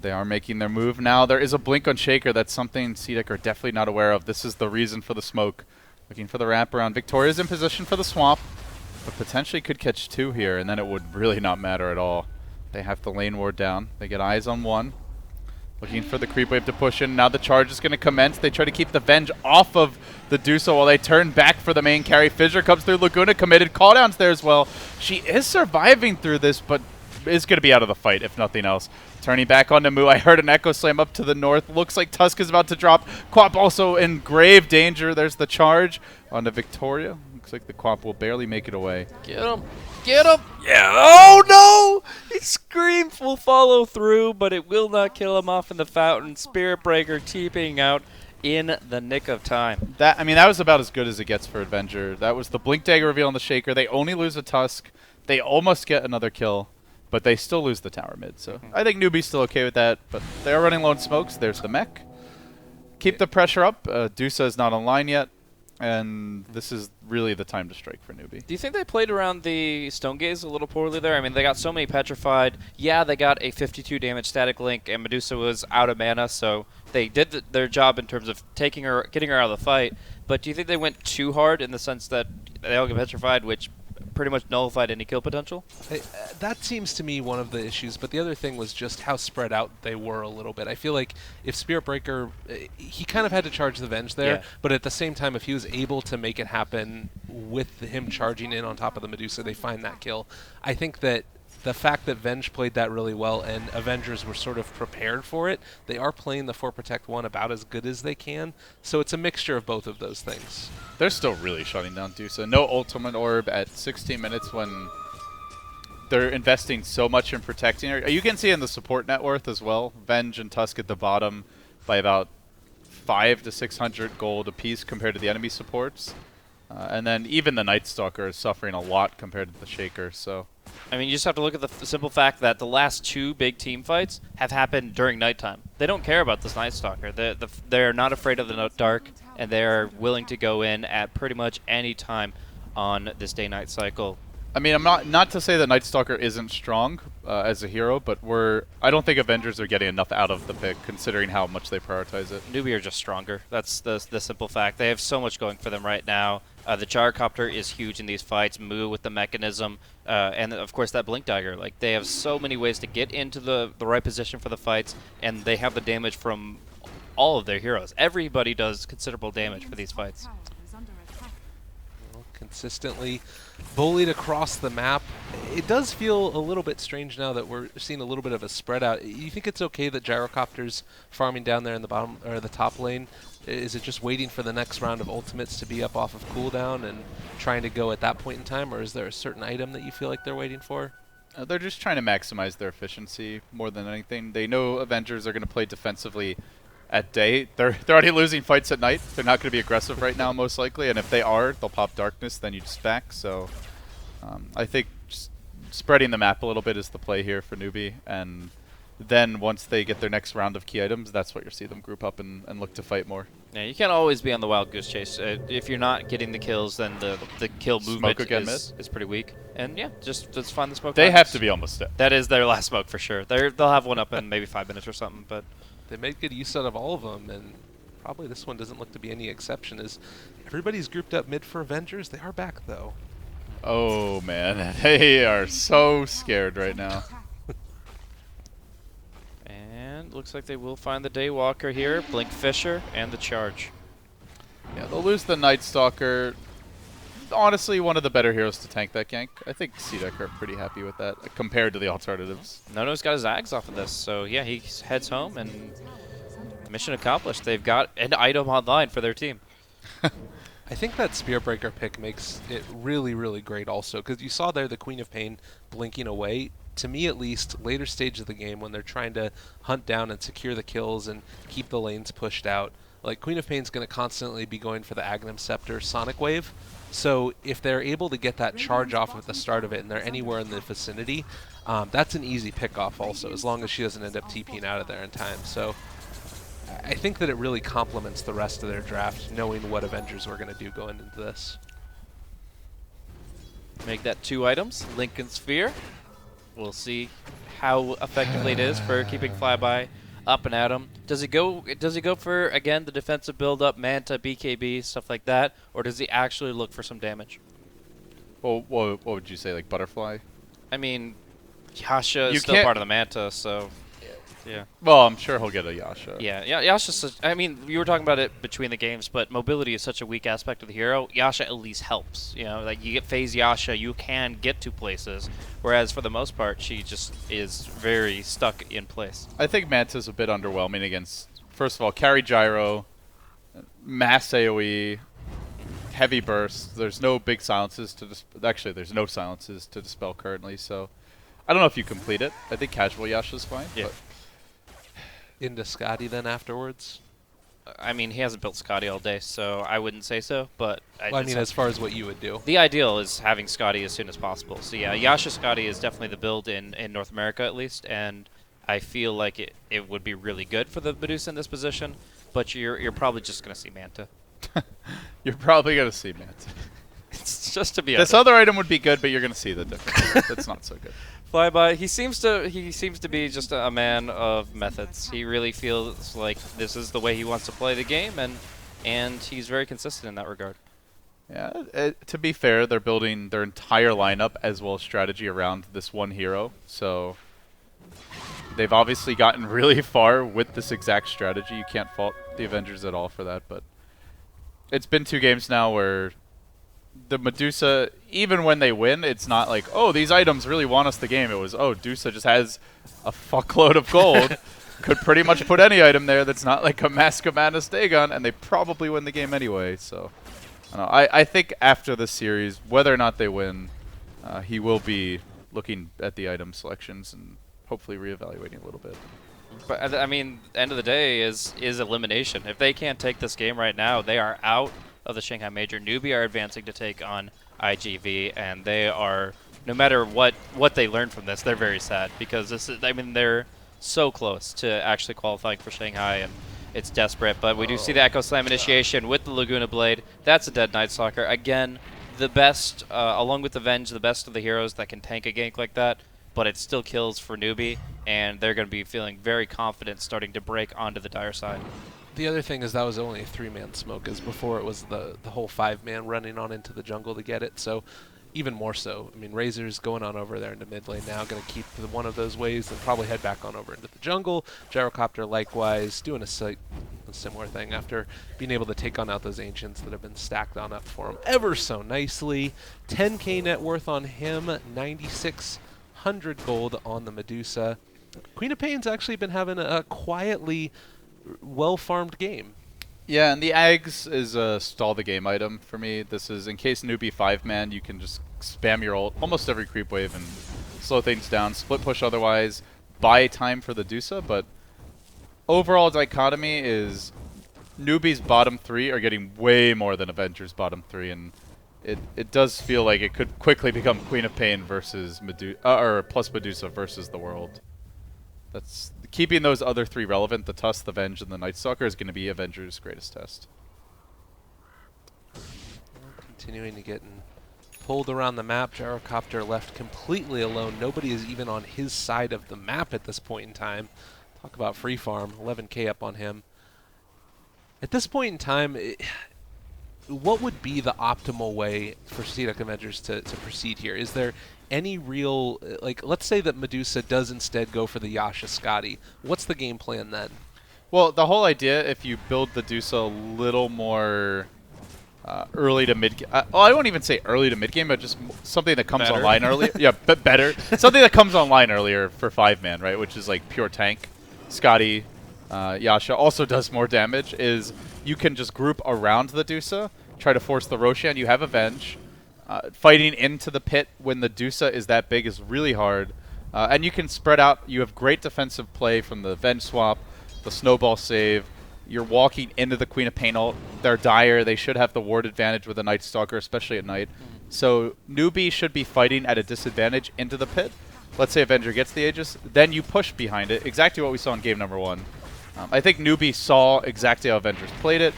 they are making their move now. There is a blink on Shaker. That's something CDEC are definitely not aware of. This is the reason for the smoke. Looking for the wraparound. Victoria's in position for the swamp, but potentially could catch 2 here, and then it would really not matter at all. They have the lane ward down. They get eyes on 1. Looking for the creep wave to push in. Now the charge is going to commence. They try to keep the Venge off of the Dusa while they turn back for the main carry. Fissure comes through. Laguna committed. Calldowns there as well. She is surviving through this, but is going to be out of the fight, if nothing else. Turning back onto Moo. I heard an Echo Slam up to the north. Looks like Tusk is about to drop. Quap also in grave danger. There's the charge onto Victoria. Looks like the Quap will barely make it away. Get him. Get him. Yeah. Oh, no. His scream will follow through, but it will not kill him off in the fountain. Spirit Breaker TPing out in the nick of time. That was about as good as it gets for Avenger. That was the Blink Dagger reveal on the Shaker. They only lose a Tusk. They almost get another kill, but they still lose the tower mid. So I think Newbie's still okay with that, but they are running low on smokes. There's the mech. Keep the pressure up. Dusa is not online yet, and this is really the time to strike for Newbie. Do you think they played around the Stone Gaze a little poorly there? I mean, they got so many petrified. Yeah, they got a 52 damage static link, and Medusa was out of mana, so they did their job in terms of getting her out of the fight. But do you think they went too hard in the sense that they all get petrified, which pretty much nullified any kill potential? That seems to me one of the issues, but the other thing was just how spread out they were a little bit. I feel like if Spirit Breaker, he kind of had to charge the Venge there, but at the same time, if he was able to make it happen with him charging in on top of the Medusa, they find that kill. I think that the fact that Venge played that really well and Avengers were sort of prepared for it, they are playing the 4 Protect 1 about as good as they can, so it's a mixture of both of those things. They're still really shutting down Dusa. No ultimate orb at 16 minutes when they're investing so much in protecting her. You can see in the support net worth as well, Venge and Tusk at the bottom by about 500 to 600 gold apiece compared to the enemy supports. And then even the Night Stalker is suffering a lot compared to the Shaker. So, I mean, you just have to look at the simple fact that the last 2 big team fights have happened during nighttime. They don't care about this Night Stalker. They're not afraid of the dark, and they're willing to go in at pretty much any time on this day-night cycle. I mean, I'm not to say that Night Stalker isn't strong as a hero, but I don't think Avengers are getting enough out of the pick considering how much they prioritize it. Newbie are just stronger. That's the simple fact. They have so much going for them right now. The Gyrocopter is huge in these fights. Moo with the mechanism, and of course that Blink Dagger. Like, they have so many ways to get into the right position for the fights, and they have the damage from all of their heroes. Everybody does considerable damage for these fights. Consistently bullied across the map. It does feel a little bit strange now that we're seeing a little bit of a spread out. You think it's okay that Gyrocopter's farming down there in the bottom or the top lane? Is it just waiting for the next round of ultimates to be up off of cooldown and trying to go at that point in time, or is there a certain item that you feel like they're waiting for? They're just trying to maximize their efficiency more than anything. They know Avengers are going to play defensively at day. They're already losing fights at night. They're not going to be aggressive right now, most likely. And if they are, they'll pop Darkness, then you just back. So I think just spreading the map a little bit is the play here for Newbie. And then once they get their next round of key items, that's what you'll see them group up and look to fight more. Yeah, you can't always be on the wild goose chase. If you're not getting the kills, then the kill movement is pretty weak. And yeah, just find the smoke. They have to be almost dead. That is their last smoke for sure. They'll have one up in maybe 5 minutes or something. But they made good use out of all of them, and probably this one doesn't look to be any exception. As everybody's grouped up mid for Avengers, they are back though. Oh man, they are so scared right now. And looks like they will find the Daywalker here, Blink Fisher, and the charge. Yeah, they'll lose the Night Stalker. Honestly, one of the better heroes to tank that gank. I think CDEC are pretty happy with that compared to the alternatives. Nono's got his Ags off of this, so yeah, he heads home and mission accomplished. They've got an item online for their team. I think that Spearbreaker pick makes it really, really great also, because you saw there the Queen of Pain blinking away. To me, at least, later stage of the game when they're trying to hunt down and secure the kills and keep the lanes pushed out, like Queen of Pain's going to constantly be going for the Aghanim Scepter Sonic Wave. So if they're able to get that charge off at the start of it and they're anywhere in the vicinity, that's an easy pick off also, as long as she doesn't end up TPing out of there in time. So I think that it really complements the rest of their draft, knowing what Avengers were going to do going into this. Make that 2 items. Lincoln Sphere. We'll see how effectively it is for keeping Flyby up and at him. Does he go for, again, the defensive build-up, Manta, BKB, stuff like that, or does he actually look for some damage? Well, what would you say, like Butterfly? I mean, Yasha is still part of the Manta, so yeah. Well, I'm sure he'll get a Yasha. Yeah, Yasha's such, I mean, you were talking about it between the games, but mobility is such a weak aspect of the hero. Yasha at least helps. You know, like you get phase Yasha, you can get to places, whereas for the most part, she just is very stuck in place. I think Manta's a bit underwhelming against, first of all, carry gyro, mass AoE, heavy burst. There's no big silences to actually, there's no silences to dispel currently, so I don't know if you complete it. I think casual Yasha's fine. Yeah. But Into Scotty then afterwards? I mean, he hasn't built Scotty all day, so I wouldn't say so, but I mean, as far as what you would do. The ideal is having Scotty as soon as possible. So yeah, Yasha Scotty is definitely the build in North America at least, and I feel like it would be really good for the Medusa in this position, but you're probably just going to see Manta. you're probably going to see Manta. It's just to be honest. This other item would be good, but you're going to see the difference. That's not so good. Flyby, he seems to be just a man of methods. He really feels like this is the way he wants to play the game, and he's very consistent in that regard. Yeah, to be fair, they're building their entire lineup as well as strategy around this one hero, so they've obviously gotten really far with this exact strategy. You can't fault the Avengers at all for that, but it's been 2 games now where the Medusa, even when they win, it's not like, oh, these items really won us the game. It was, oh, Dusa just has a fuckload of gold. Could pretty much put any item there that's not like a Mask of Madness Dagon, and they probably win the game anyway. So I think after this series, whether or not they win, he will be looking at the item selections and hopefully reevaluating a little bit. But I mean, end of the day is elimination. If they can't take this game right now, they are out of the Shanghai Major. Newbie are advancing to take on IGV, and they are, no matter what they learn from this, they're very sad because this is, I mean, they're so close to actually qualifying for Shanghai, and it's desperate. But we do see the Echo Slam initiation with the Laguna Blade. That's a dead Night Stalker. Again, the best, along with Avenge, the best of the heroes that can tank a gank like that, but it still kills for Newbie, and they're going to be feeling very confident starting to break onto the dire side. The other thing is that was only a 3-man smoke, as before it was the whole 5-man running on into the jungle to get it, so even more so. I mean, Razor's going on over there into mid lane now, going to keep one of those waves and probably head back on over into the jungle. Gyrocopter likewise doing a similar thing after being able to take on out those Ancients that have been stacked on up for him ever so nicely. 10k net worth on him, 9,600 gold on the Medusa. Queen of Pain's actually been having a quietly well-farmed game. Yeah, and the Ags is a stall the game item for me. This is in case Newbie 5-man, you can just spam your ult almost every creep wave and slow things down, split push otherwise, buy time for the Dusa, but overall dichotomy is Newbie's bottom 3 are getting way more than Avengers' bottom 3, and it does feel like it could quickly become Queen of Pain versus or plus Medusa versus the world. That's keeping those other 3 relevant, the Tusk, the Venge, and the Night Stalker, is going to be Avengers' greatest test. Continuing to get pulled around the map. Gyrocopter left completely alone. Nobody is even on his side of the map at this point in time. Talk about free farm. 11k up on him. At this point in time, what would be the optimal way for CDEC.A to proceed here? Is there any real, like, let's say that Medusa does instead go for the Yasha Scotty. What's the game plan then? Well, the whole idea, if you build the Dusa a little more early to mid, well, I won't even say early to mid game, but just something that comes online earlier. Yeah, but better. Something that comes online earlier for 5-man, right? Which is like pure tank. Scotty, Yasha also does more damage. Is you can just group around the Dusa, try to force the Roshan. You have Avenge. Fighting into the pit when the Dusa is that big is really hard. And you can spread out. You have great defensive play from the Avenge swap, the snowball save. You're walking into the Queen of Pain ult. They're dire. They should have the ward advantage with a Night Stalker, especially at night. So Newbie should be fighting at a disadvantage into the pit. Let's say Avenger gets the Aegis. Then you push behind it. Exactly what we saw in game number 1. I think Newbie saw exactly how Avengers played it.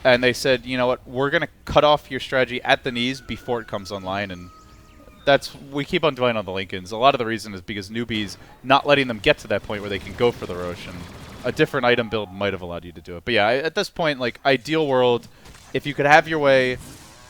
And they said, you know what, we're going to cut off your strategy at the knees before it comes online. And we keep on dwelling on the Lincolns. A lot of the reason is because Newbie's not letting them get to that point where they can go for the Rosh. And a different item build might have allowed you to do it. But yeah, at this point, like, ideal world, if you could have your way,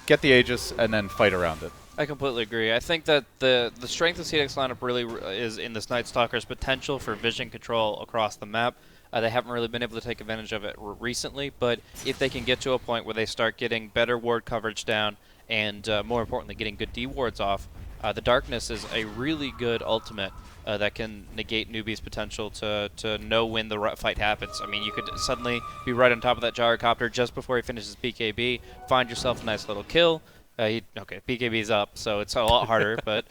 get the Aegis, and then fight around it. I completely agree. I think that the strength of CDEC's lineup really is in this Night Stalker's potential for vision control across the map. They haven't really been able to take advantage of it recently, but if they can get to a point where they start getting better ward coverage down and, more importantly, getting good D wards off, the Darkness is a really good ultimate that can negate Newbie's potential to know when the fight happens. I mean, you could suddenly be right on top of that Gyrocopter just before he finishes BKB, find yourself a nice little kill. Okay, BKB's up, so it's a lot harder, but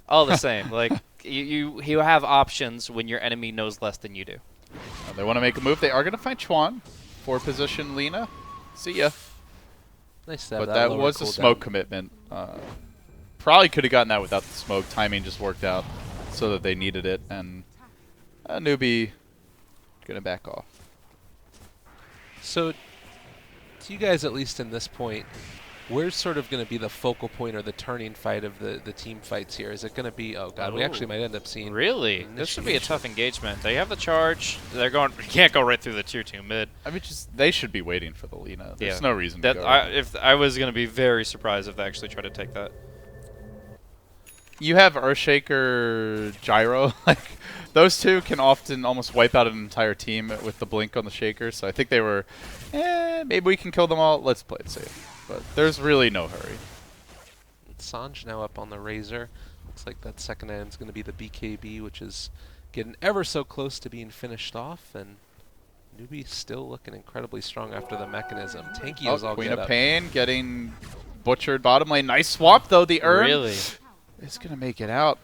all the same, like, you have options when your enemy knows less than you do. They want to make a move. They are going to find Chuan. 4-position Lina. See ya. Nice. But that was a smoke commitment. Probably could have gotten that without the smoke. Timing just worked out so that they needed it. And Newbie going to back off. So, to you guys, at least in this point, where's sort of going to be the focal point or the turning fight of the team fights here? Is it going to be, oh god, we actually might end up seeing... Really? This should be a tough engagement. They have the charge. They're going... You can't go right through the tier 2 mid. I mean, they should be waiting for the Lina. There's no reason to go. I was going to be very surprised if they actually try to take that. You have Earthshaker, Gyro. Like, those two can often almost wipe out an entire team with the blink on the Shaker. So I think they were, maybe we can kill them all. Let's play it safe. But there's really no hurry. Sanj now up on the Razor. Looks like that second item is going to be the BKB, which is getting ever so close to being finished off. And Newbie still looking incredibly strong after the mechanism. Tanky is all Queen good of up. Pain getting butchered bottom lane. Nice swap, though. The Urn. Really? It's going to make it out.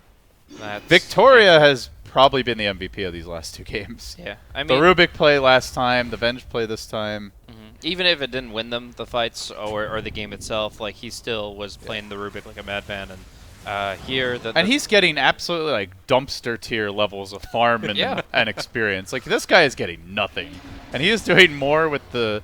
That's Victoria has probably been the MVP of these last 2 games. Yeah. I mean, the Rubik play last time, the Venge play this time. Even if it didn't win them, the fights or the game itself, like, he still was playing the Rubik like a madman. And here... And he's getting absolutely, like, dumpster tier levels of farm and, and experience. Like, this guy is getting nothing. And he is doing more with the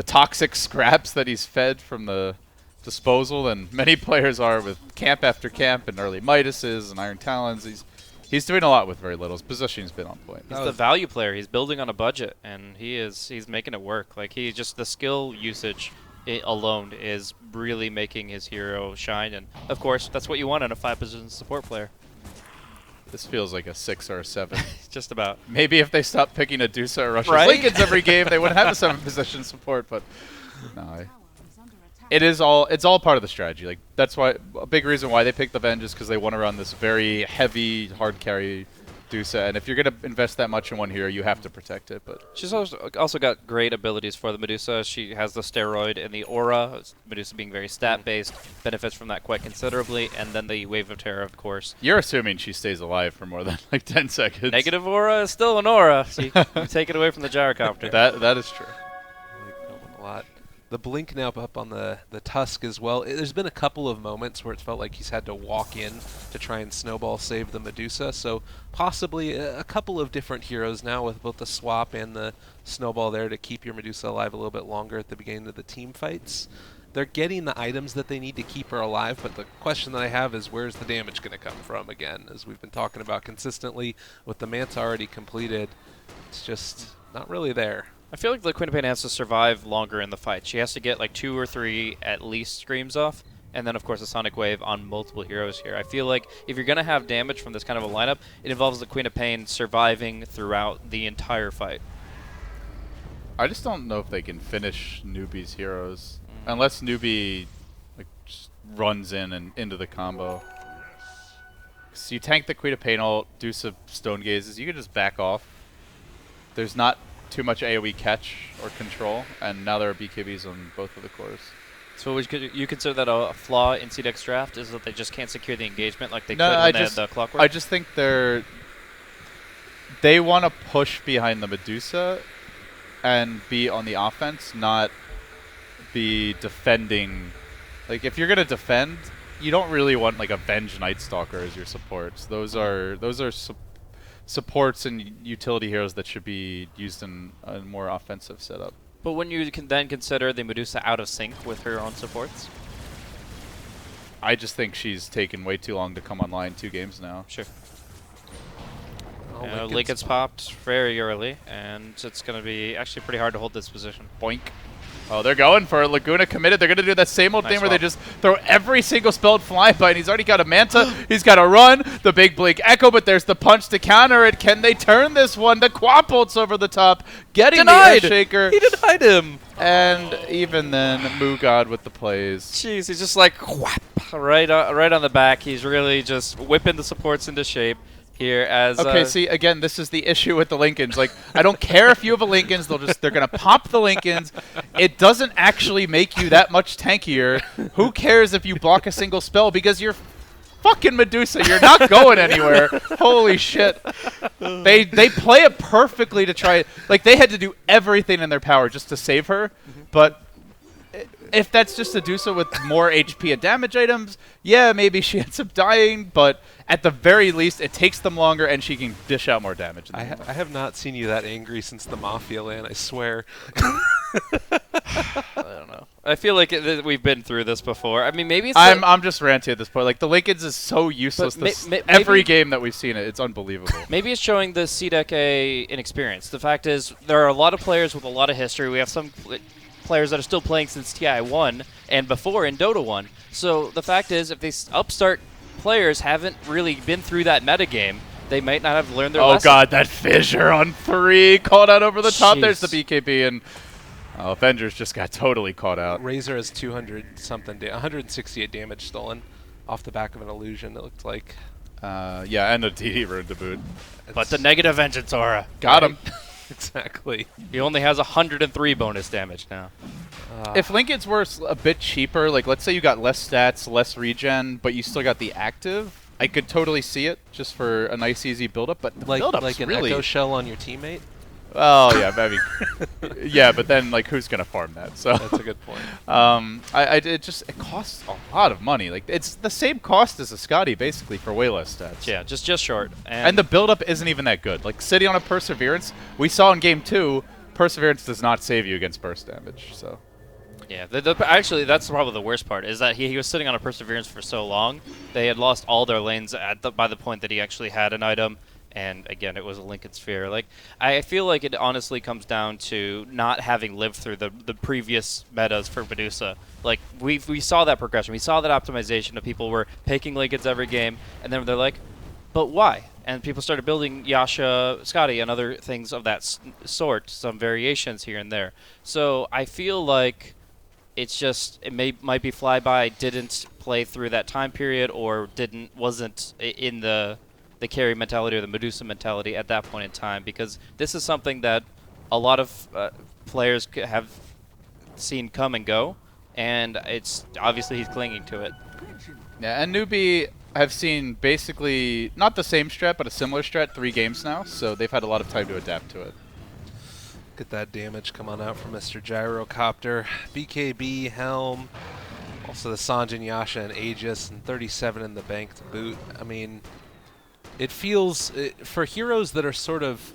toxic scraps that he's fed from the disposal than many players are with camp after camp and early Midases and Iron Talons. He's doing a lot with very little. His positioning's been on point. He's the value player. He's building on a budget, and he's making it work. Like, the skill usage alone is really making his hero shine. And of course, that's what you want in a 5-position support player. This feels like a 6 or a 7. Just about. Maybe if they stopped picking a Dusa or Russian Right? Lincolns every game, they wouldn't have a 7-position support. But no, it's all part of the strategy. Like, that's why a big reason why they picked the Venge is because they want to run this very heavy hard carry Medusa, and if you're going to invest that much in one hero, you have to protect it. But She's also got great abilities for the Medusa. She has the steroid and the aura. Medusa being very stat-based, benefits from that quite considerably, and then the Wave of Terror, of course. you're assuming she stays alive for more than like 10 seconds. Negative aura is still an aura, so you take it away from the gyrocopter. That is true. I like that one a lot. The blink now up on the tusk as well. There's been a couple of moments where it felt like he's had to walk in to try and snowball save the Medusa, so possibly a couple of different heroes now with both the swap and the snowball there to keep your Medusa alive a little bit longer at the beginning of the team fights. They're getting the items that they need to keep her alive, but the question that I have is where's the damage going to come from again? As we've been talking about consistently, with the Manta already completed, it's just not really there. I feel like the Queen of Pain has to survive longer in the fight. She has to get like 2 or 3 at least screams off, and then of course a Sonic Wave on multiple heroes here. I feel like if you're going to have damage from this kind of a lineup, it involves the Queen of Pain surviving throughout the entire fight. I just don't know if they can finish Newbie's heroes unless Newbie like just runs in and into the combo. So you tank the Queen of Pain ult, do some Stone Gazes, you can just back off. There's not too much AoE catch or control, and now there are BKBs on both of the cores. So would you consider that a flaw in CDEC's draft, is that they just can't secure the engagement like they No, could I when they had just- the clockwork? I just think they want to push behind the Medusa and be on the offense, not be defending. Like if you're gonna defend, you don't really want like Avenge Night Stalker as your supports. Those are supports and utility heroes that should be used in a more offensive setup. But when you can then consider the Medusa out of sync with her own supports? I just think she's taken way too long to come online 2 games now. Sure. Oh, Lincoln's popped very early, and it's going to be actually pretty hard to hold this position. Boink. Oh, they're going for it. Laguna committed. They're going to do that same old Nice thing where they swap. just throw every single spelled flyby, and he's already got a Manta. He's got a run. The big Blink Echo, but there's the punch to counter it. Can they turn this one? The Quapult's over the top, getting Denied! the Shaker. He denied him! And even then, Mugod with the plays. Jeez, he's just like whap, right on the back. He's really just whipping the supports into shape here as Okay, see, again, this is the issue with the Lincolns. Like, I don't care if you have a Lincolns, they're gonna pop the Lincolns. It doesn't actually make you that much tankier. Who cares if you block a single spell because you're fucking Medusa. You're not going anywhere. Holy shit. They play it perfectly to try it. Like, they had to do everything in their power just to save her, but if that's just Medusa with more HP and damage items, yeah, maybe she ends up dying, but at the very least, it takes them longer and she can dish out more damage. I have not seen you that angry since the Mafia land, I swear. I don't know. I feel like we've been through this before. I mean, maybe it's I'm just ranting at this point. Like, the Lincolns is so useless. Every maybe- game that we've seen it, it's unbelievable. maybe it's showing the CDEC.A inexperience. The fact is, there are a lot of players with a lot of history. We have some players that are still playing since TI 1 and before in Dota 1. So the fact is, if these upstart players haven't really been through that metagame, they might not have learned their lesson. God, that fissure on 3 called out over the top. There's the Jeez. BKB, and Avengers just got totally caught out. Razor has 200-something, 168 damage stolen off the back of an illusion, it looked like. Yeah, and a DD rune to boot. But the negative vengeance aura. Got him. Exactly. He only has 103 bonus damage now. If Lincolns were a bit cheaper, like let's say you got less stats, less regen, but you still got the active, I could totally see it just for a nice easy build-up. But the build-up's like an really... echo shell on your teammate? Oh yeah, maybe. Yeah, but then like who's gonna farm that? So That's a good point. it costs a lot of money. Like it's the same cost as a Scotty basically for way less stats. Yeah, just short. And the build-up isn't even that good. Like sitting on a Perseverance, we saw in game 2, Perseverance does not save you against burst damage. So yeah, actually, that's probably the worst part, is that he was sitting on a Perseverance for so long, they had lost all their lanes by the point that he actually had an item, and again, it was a Lincoln Sphere. Like, I feel like it honestly comes down to not having lived through the previous metas for Medusa. Like, we saw that progression, we saw that optimization of people were picking Lincolns every game, and then they're like, but why? And people started building Yasha, Scotty, and other things of that sort, some variations here and there. So I feel like it's just might be flyby, didn't play through that time period, or wasn't in the the carry mentality or the Medusa mentality at that point in time, because this is something that a lot of players have seen come and go, and it's obviously he's clinging to it. Yeah, and Newbie have seen basically not the same strat, but a similar strat 3 games now, so they've had a lot of time to adapt to it. Get that damage come on out from Mr. Gyrocopter. BKB, Helm, also the Sanjin, Yasha, and Aegis, and 37 in the bank to boot. I mean, it feels, for heroes that are sort of,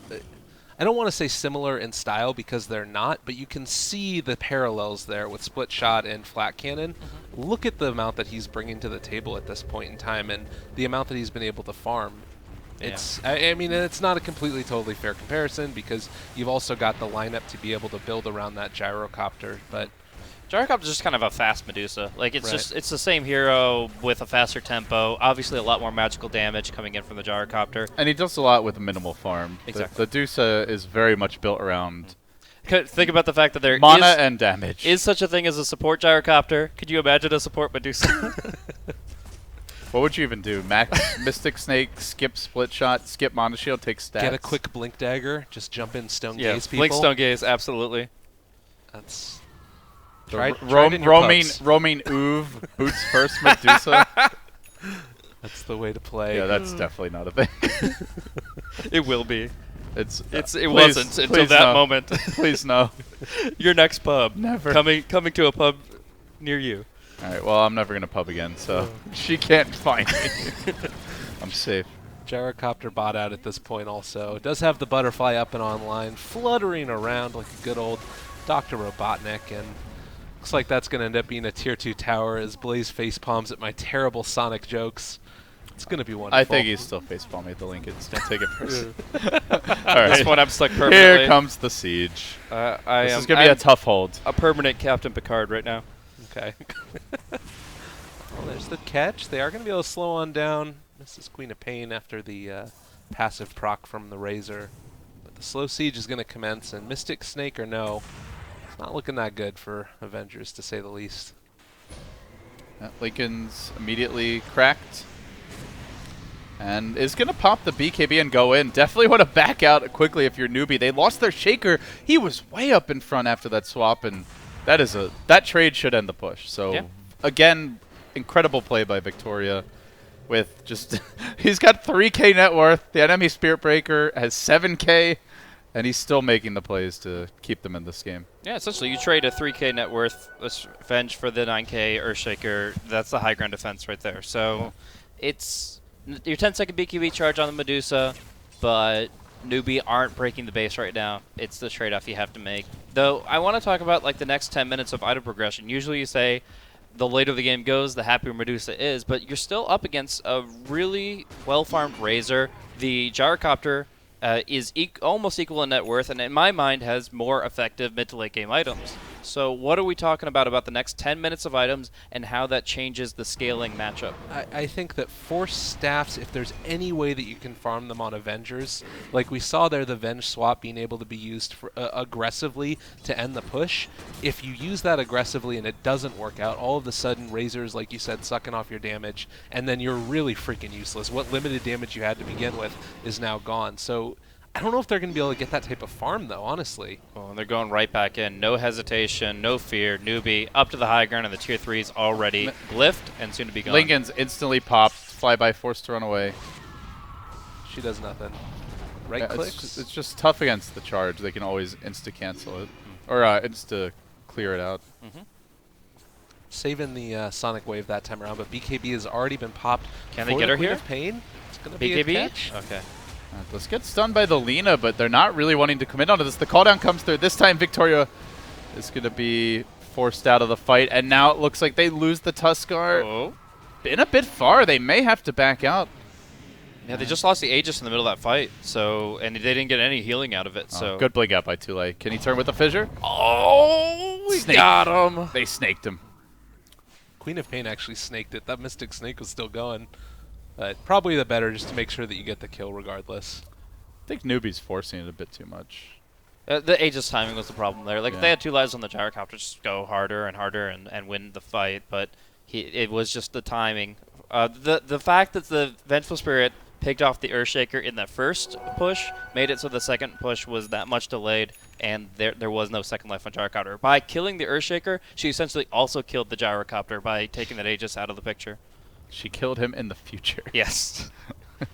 I don't want to say similar in style because they're not, but you can see the parallels there with Split Shot and Flat Cannon. Look at the amount that he's bringing to the table at this point in time and the amount that he's been able to farm. It's, I mean, it's not a completely totally fair comparison because you've also got the lineup to be able to build around that Gyrocopter, but Gyrocopter is just kind of a fast Medusa. Like, it's Right. just, it's the same hero with a faster tempo, obviously a lot more magical damage coming in from the Gyrocopter. And he does a lot with minimal farm. Exactly. The Dusa is very much built around Think about the fact that there mana and damage. is such a thing as a support Gyrocopter. Could you imagine a support Medusa? What would you even do? Mystic Snake, skip Split Shot, skip Mana Shield, take stats. get a quick Blink Dagger, just jump in Stone Yeah, Gaze people. Blink Stone Gaze, absolutely. That's The tried in your pubs. roaming Oov boots first Medusa. That's the way to play. Yeah, that's definitely not a thing. It will be. It It wasn't until please that no. moment. Please no. Your next pub. Never. Coming to a pub near you. All right, well, I'm never going to pub again, so she can't find me. I'm safe. Gyrocopter bot out at this point also. It does have the butterfly up and online, fluttering around like a good old Dr. Robotnik, and looks like that's going to end up being a tier 2 tower as Blaze face palms at my terrible Sonic jokes. It's going to be wonderful. I think he's still facepalming at the Lincolns. Don't take it personally. All right. This one I'm stuck permanently. Here comes the siege. I This am is going to be a tough hold. a permanent Captain Picard right now. Okay. Well, there's the catch. They are going to be able to slow on down Mrs. Queen of Pain after the passive proc from the Razor. But the slow siege is going to commence, and Mystic Snake or no, it's not looking that good for Avengers, to say the least. Lincoln's immediately cracked. And is going to pop the BKB and go in. Definitely want to back out quickly if you're Newbie. They lost their Shaker. He was way up in front after that swap, and that trade should end the push. So, Yeah. Again, incredible play by Victoria with just he's got 3K net worth. The enemy Spirit Breaker has 7K, and he's still making the plays to keep them in this game. Yeah, essentially you trade a 3K net worth Venge for the 9K Earthshaker. That's the high ground defense right there. So it's your 10-second BKB charge on the Medusa, but Newbie aren't breaking the base right now. It's the trade-off you have to make. Though I want to talk about like the next 10 minutes of item progression. Usually you say the later the game goes, the happier Medusa is, but you're still up against a really well-farmed Razor. The Gyrocopter is almost equal in net worth, and in my mind has more effective mid to late game items. So what are we talking about the next 10 minutes of items and how that changes the scaling matchup? I think that Force Staffs, if there's any way that you can farm them on Avengers, like we saw there, the Venge swap being able to be used for, aggressively to end the push. If you use that aggressively and it doesn't work out, all of a sudden Razors, like you said, sucking off your damage, and then you're really freaking useless. What limited damage you had to begin with is now gone. So I don't know if they're going to be able to get that type of farm, though, honestly. Well, and they're going right back in. No hesitation, no fear. Newbie up to the high ground, and the tier 3's already glyphed and soon to be gone. Lincoln's instantly popped. Flyby forced to run away. She does nothing. Right Yeah, clicks. it's just tough against the charge. They can always insta-cancel it. Or insta-clear it out. Saving the Sonic Wave that time around, but BKB has already been popped. Can they for get the her Queen here? of Pain. It's going to be a BKB? catch. Okay. This gets stunned by the Lina, but they're not really wanting to commit onto this. The cooldown comes through. This time Victoria is going to be forced out of the fight, and now it looks like they lose the Tuskar. Oh. Been a bit far. They may have to back out. Yeah, they just lost the Aegis in the middle of that fight, so and they didn't get any healing out of it. So Good blink out by Tule. Can he turn with a fissure? Oh, we Snake. got him. They snaked him. Queen of Pain actually snaked it. That Mystic Snake was still going. But probably the better just to make sure that you get the kill regardless. I think Newbie's forcing it a bit too much. The Aegis timing was the problem there. Like, if they Yeah. had 2 lives on the Gyrocopter, just go harder and harder and win the fight. But it was just the timing. The fact that the Vengeful Spirit picked off the Earthshaker in the first push, made it so the second push was that much delayed, and there was no second life on Gyrocopter. By killing the Earthshaker, she essentially also killed the Gyrocopter by taking that Aegis out of the picture. She killed him in the future. Yes. Nice.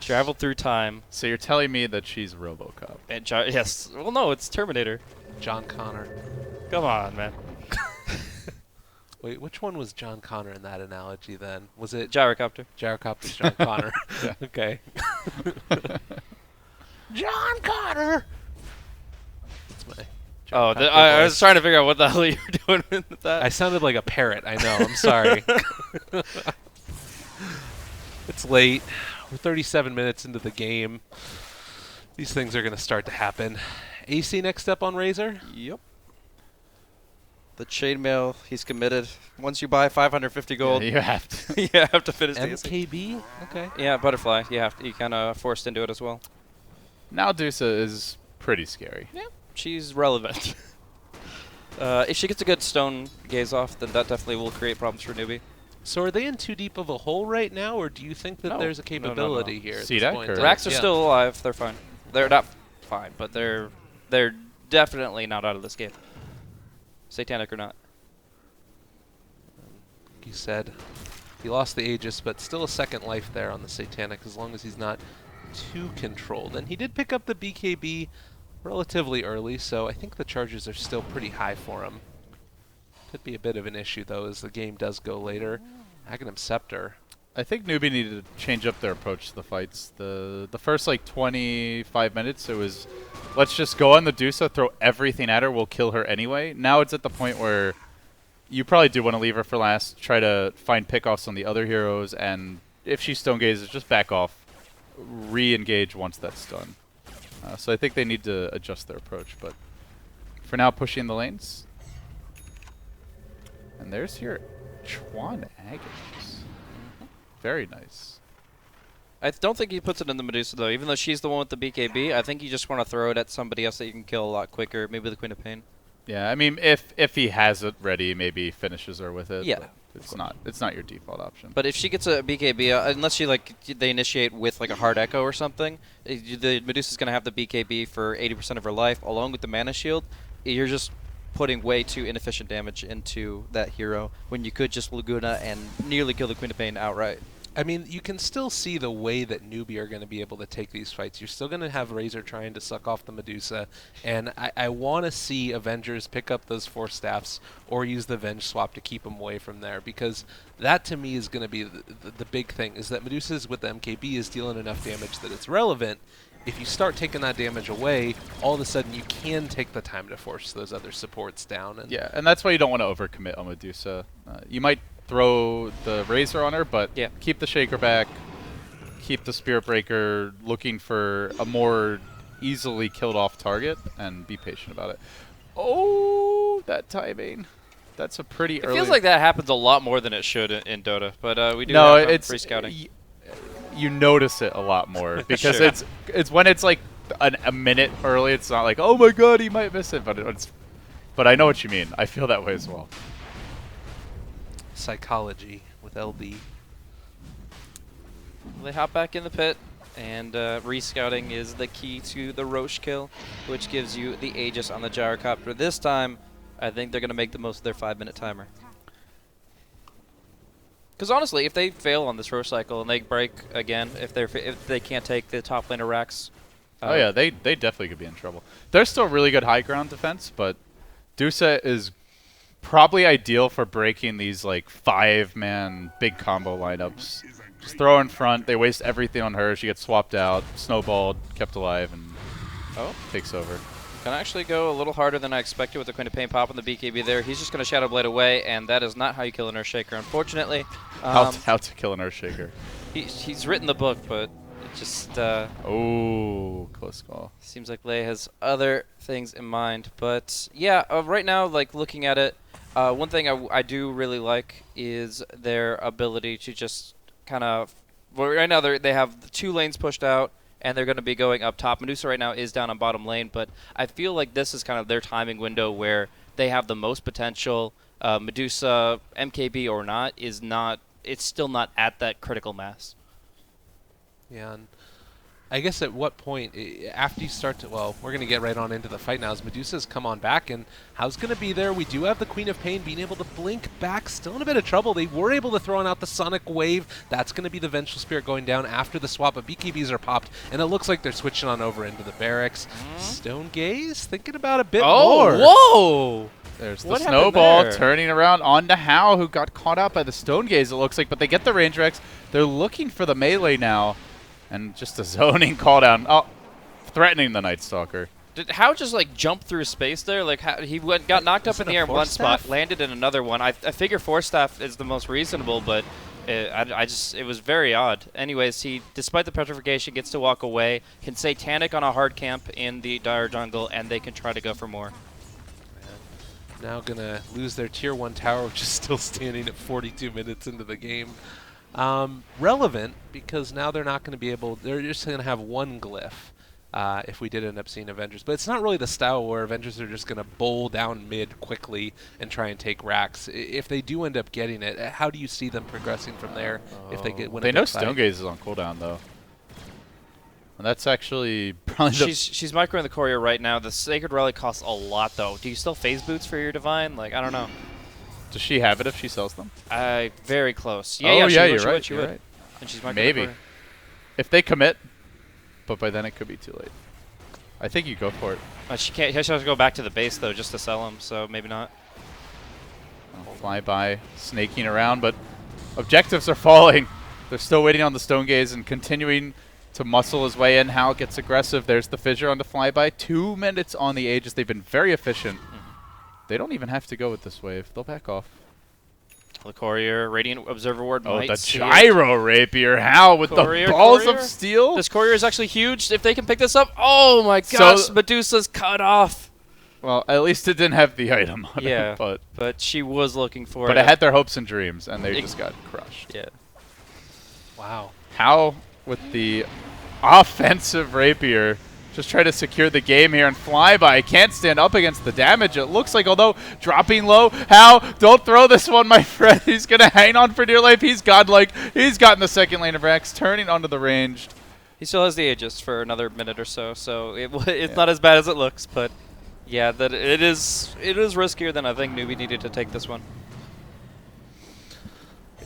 Traveled through time. So you're telling me that she's RoboCop? And yes. Well, no, it's Terminator. John Connor. Come on, man. Wait, which one was John Connor in that analogy then? Was it Gyrocopter. Gyrocopter's John Connor? Yeah. Okay. John Connor! That's my Oh, Gyrocopter I was voice. trying to figure out what the hell you were doing with that. I sounded like a parrot, I know. I'm sorry. It's late. We're 37 minutes into the game. These things are going to start to happen. AC next up on Razor? Yep. The chainmail, he's committed. Once you buy 550 gold, Yeah, you have to. you have to finish the AC. MKB? Okay. Yeah, Butterfly. You kind of forced into it as well. Now Dusa is pretty scary. Yeah, she's relevant. If she gets a good stone gaze off, then that definitely will create problems for Newbie. So are they in too deep of a hole right now, or do you think that No. there's a No, no, no. capability here? At this CDEC point? or- Racks are Yeah. still alive. They're fine. They're not fine, but they're definitely not out of this game. Satanic or not. He said he lost the Aegis, but still a second life there on the Satanic as long as he's not too controlled. And he did pick up the BKB relatively early, so I think the charges are still pretty high for him. Could be a bit of an issue, though, as the game does go later. Aghanim Scepter. I think Newbie needed to change up their approach to the fights. The first like 25 minutes, it was let's just go on the Dusa, throw everything at her, we'll kill her anyway. Now it's at the point where you probably do want to leave her for last, try to find pickoffs on the other heroes, and if she stone gazes, just back off, re-engage once that's done. So I think they need to adjust their approach, but for now, pushing the lanes. And there's your Chuan Agnes. Very nice. I don't think he puts it in the Medusa, though. Even though she's the one with the BKB, I think you just want to throw it at somebody else that you can kill a lot quicker. Maybe the Queen of Pain. Yeah, I mean, if he has it ready, maybe finishes her with it. Yeah, but it's not your default option. But if she gets a BKB, unless she they initiate with like a hard echo or something, the Medusa's gonna have the BKB for 80% of her life, along with the mana shield. You're just putting way too inefficient damage into that hero when you could just Laguna and nearly kill the Queen of Pain outright. I mean, you can still see the way that Newbie are going to be able to take these fights. You're still going to have Razor trying to suck off the Medusa, and I want to see Avengers pick up those 4 staffs or use the Venge swap to keep them away from there, because that to me is going to be the big thing, is that Medusa's with the MKB is dealing enough damage that it's relevant. If you start taking that damage away, all of a sudden you can take the time to force those other supports down. And Yeah, and that's why you don't want to overcommit on Medusa. You might throw the Razor on her, but Yeah. keep the Shaker back, keep the Spirit Breaker looking for a more easily killed off target, and be patient about it. Oh, that timing. That's a pretty It early... feels like that happens a lot more than it should in Dota, but we do No, have it's free scouting. You notice it a lot more because Sure. it's when it's like a minute early. It's not like, oh my god, he might miss it, but I know what you mean. I feel that way as well. psychology with LD. They hop back in the pit, and rescouting is the key to the Roche kill, which gives you the Aegis on the Gyrocopter. This time, I think they're going to make the most of their 5-minute timer. Because honestly, if they fail on this Roche cycle and they break again, if they can't take the top laner racks, Oh yeah, they definitely could be in trouble. They're still really good high ground defense, but Dusa is probably ideal for breaking these like 5-man big combo lineups. Just throw her in front, they waste everything on her, she gets swapped out, snowballed, kept alive, and takes over. can actually go a little harder than I expected with the Queen of Pain popping the BKB there. He's just going to Shadow Blade away, and that is not how you kill an Earthshaker, unfortunately. How to kill an Earthshaker. He's written the book, but it just Oh, close call. seems like Lei has other things in mind. But yeah, right now, like looking at it, one thing I do really like is their ability to just kind of. Well, right now they have the 2 lanes pushed out, and they're going to be going up top. Medusa right now is down on bottom lane, but I feel like this is kind of their timing window where they have the most potential. Medusa, MKB or not, is not. It's still not at that critical mass. Yeah, and I guess at what point, after you start to, well, we're going to get right on into the fight now as Medusa's come on back, and how's going to be there? We do have the Queen of Pain being able to blink back, still in a bit of trouble. They were able to throw out the Sonic Wave. That's going to be the Vengeful Spirit going down after the swap, but BKBs are popped, and it looks like they're switching on over into the barracks. Stone Gaze thinking about a bit more. Whoa! There's the What happened snowball there? turning around onto Hao, who got caught out by the Stone Gaze, it looks like, but they get the range Rex. They're looking for the melee now. And just a zoning call down. Oh, threatening the Night Stalker. Did Hao just like jump through space there? Like he got knocked up in the air in one spot, landed in another one. I figure Force Staff is the most reasonable, but it was very odd. Anyways, he, despite the petrification, gets to walk away. Can Satanic on a hard camp in the Dire Jungle, and they can try to go for more. Now gonna lose their tier 1 tower, which is still standing at 42 minutes into the game. Relevant because now they're not going to be able, they're just going to have one glyph if we did end up seeing Avengers. But it's not really the style where Avengers are just going to bowl down mid quickly and try and take racks. If they do end up getting it, how do you see them progressing from there if they get win? They know Stone Gaze is on cooldown though. And that's actually probably she's microing the courier right now. The Sacred Relic costs a lot though. Do you still phase boots for your Divine? Like, I don't know. Does she have it if she sells them? Very close. Yeah, oh, yeah, you're right. She would. And she's maybe. If they commit, but by then it could be too late. I think you go for it. She can't. She has to go back to the base though, just to sell them. So maybe not. Fly by, snaking around, but objectives are falling. They're still waiting on the Stone Gaze and continuing to muscle his way in. Hal gets aggressive. There's the fissure on the flyby. 2 minutes on the Aegis. They've been very efficient. They don't even have to go with this wave. They'll back off. The Courier, Radiant Observer Ward. Oh, might the see Gyro Rapier. How with Courier, the balls Courier. of steel? This Courier is actually huge. If they can pick this up, oh my gosh, Medusa's cut off. Well, at least it didn't have the item on Yeah, it. But she was looking for it. But it had their hopes and dreams, and they just got crushed. Yeah. Wow. How with the offensive Rapier just try to secure the game here and flyby. Can't stand up against the damage, it looks like, although dropping low. How? Don't throw this one, my friend. He's going to hang on for dear life. He's godlike. He's gotten the second lane of Rex, turning onto the ranged. He still has the Aegis for another minute or so, so it's not as bad as it looks, but yeah, that it is riskier than I think Newbie needed to take this one.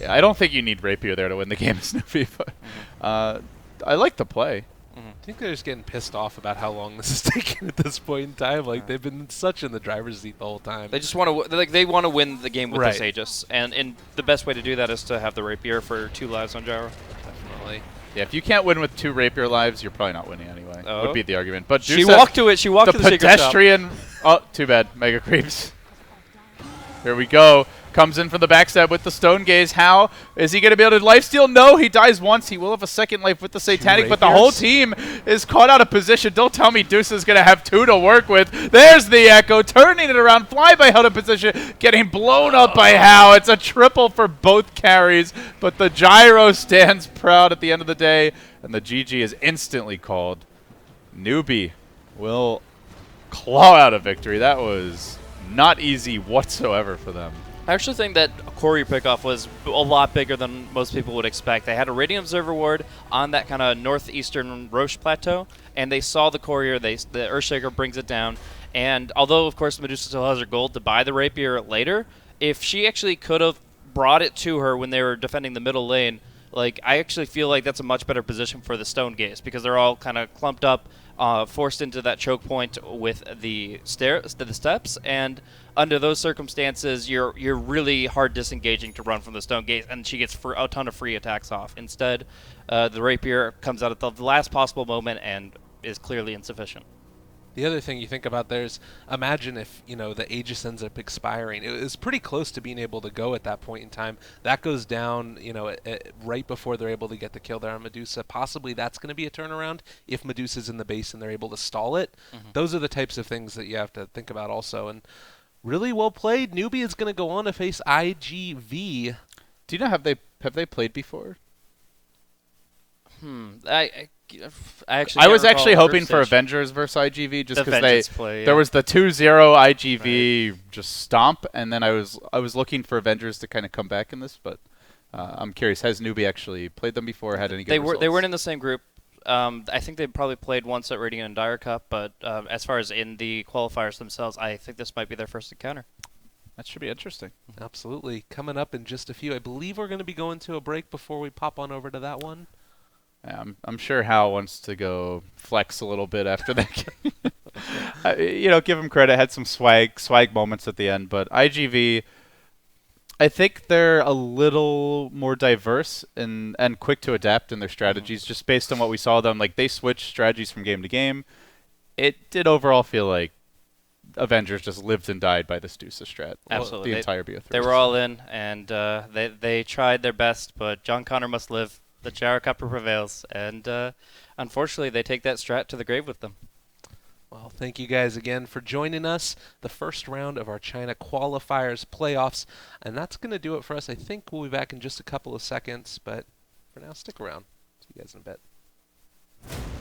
Yeah, I don't think you need Rapier there to win the game, Snoopy, but I like the play. I think they're just getting pissed off about how long this is taking at this point in time. Like, they've been such in the driver's seat the whole time. They just want to they want to win the game with Right. this Aegis, and the best way to do that is to have the Rapier for 2 lives on Gyro. Definitely. Yeah, if you can't win with 2 Rapier lives, you're probably not winning anyway. Oh. Would be the argument. But She walked to it. She walked the to the secret shop. pedestrian. Oh, too bad. Mega Creeps. Here we go. Comes in from the backstab with the Stone Gaze. How? Is he going to be able to lifesteal? No, he dies once. He will have a second life with the Satanic, but the whole team is caught out of position. Don't tell me Deuce is going to have 2 to work with. There's the Echo, turning it around. Flyby out of position, getting blown up by How. It's a triple for both carries, but the Gyro stands proud at the end of the day, and the GG is instantly called. Newbie will claw out a victory. That was not easy whatsoever for them. I actually think that Courier pickoff was a lot bigger than most people would expect. They had a Radiant Observer Ward on that kind of northeastern Roche Plateau, and they saw the Courier. The Earthshaker brings it down, and although, of course, Medusa still has her gold to buy the Rapier later, if she actually could have brought it to her when they were defending the middle lane, like, I actually feel like that's a much better position for the Stone Gaze, because they're all kind of clumped up, forced into that choke point with the steps, and under those circumstances, you're really hard disengaging to run from the Stone Gaze, and she gets a ton of free attacks off. Instead, the Rapier comes out at the last possible moment and is clearly insufficient. The other thing you think about there is, imagine if, the Aegis ends up expiring. It was pretty close to being able to go at that point in time. That goes down, right before they're able to get the kill there on Medusa. Possibly that's going to be a turnaround if Medusa's in the base and they're able to stall it. Those are the types of things that you have to think about also. And really well played. Newbie is going to go on to face IGV. Do you know, have they played before? I was actually hoping for Avengers versus IGV just because there was the 2-0 IGV just stomp, and then I was looking for Avengers to kind of come back in this, but I'm curious, has Newbie actually played them before? Had any good They results? weren't in the same group. I think they probably played once at Radiant and Dire Cup, but as far as in the qualifiers themselves, I think this might be their first encounter. That should be interesting. Absolutely. Coming up in just a few. I believe we're going to be going to a break before we pop on over to that one. Yeah, I'm sure Hal wants to go flex a little bit after that game. Give him credit. Had some swag moments at the end, but IGV, I think they're a little more diverse and quick to adapt in their strategies, just based on what we saw them. Like, they switched strategies from game to game. It did overall feel like Avengers just lived and died by this Deuce strat. Absolutely. The entire BO3. They were all in, and they tried their best, but John Connor must live. The Gyrocopter prevails, and unfortunately, they take that strat to the grave with them. Well, thank you guys again for joining us. The first round of our China qualifiers playoffs. And that's going to do it for us. I think we'll be back in just a couple of seconds. But for now, stick around. See you guys in a bit.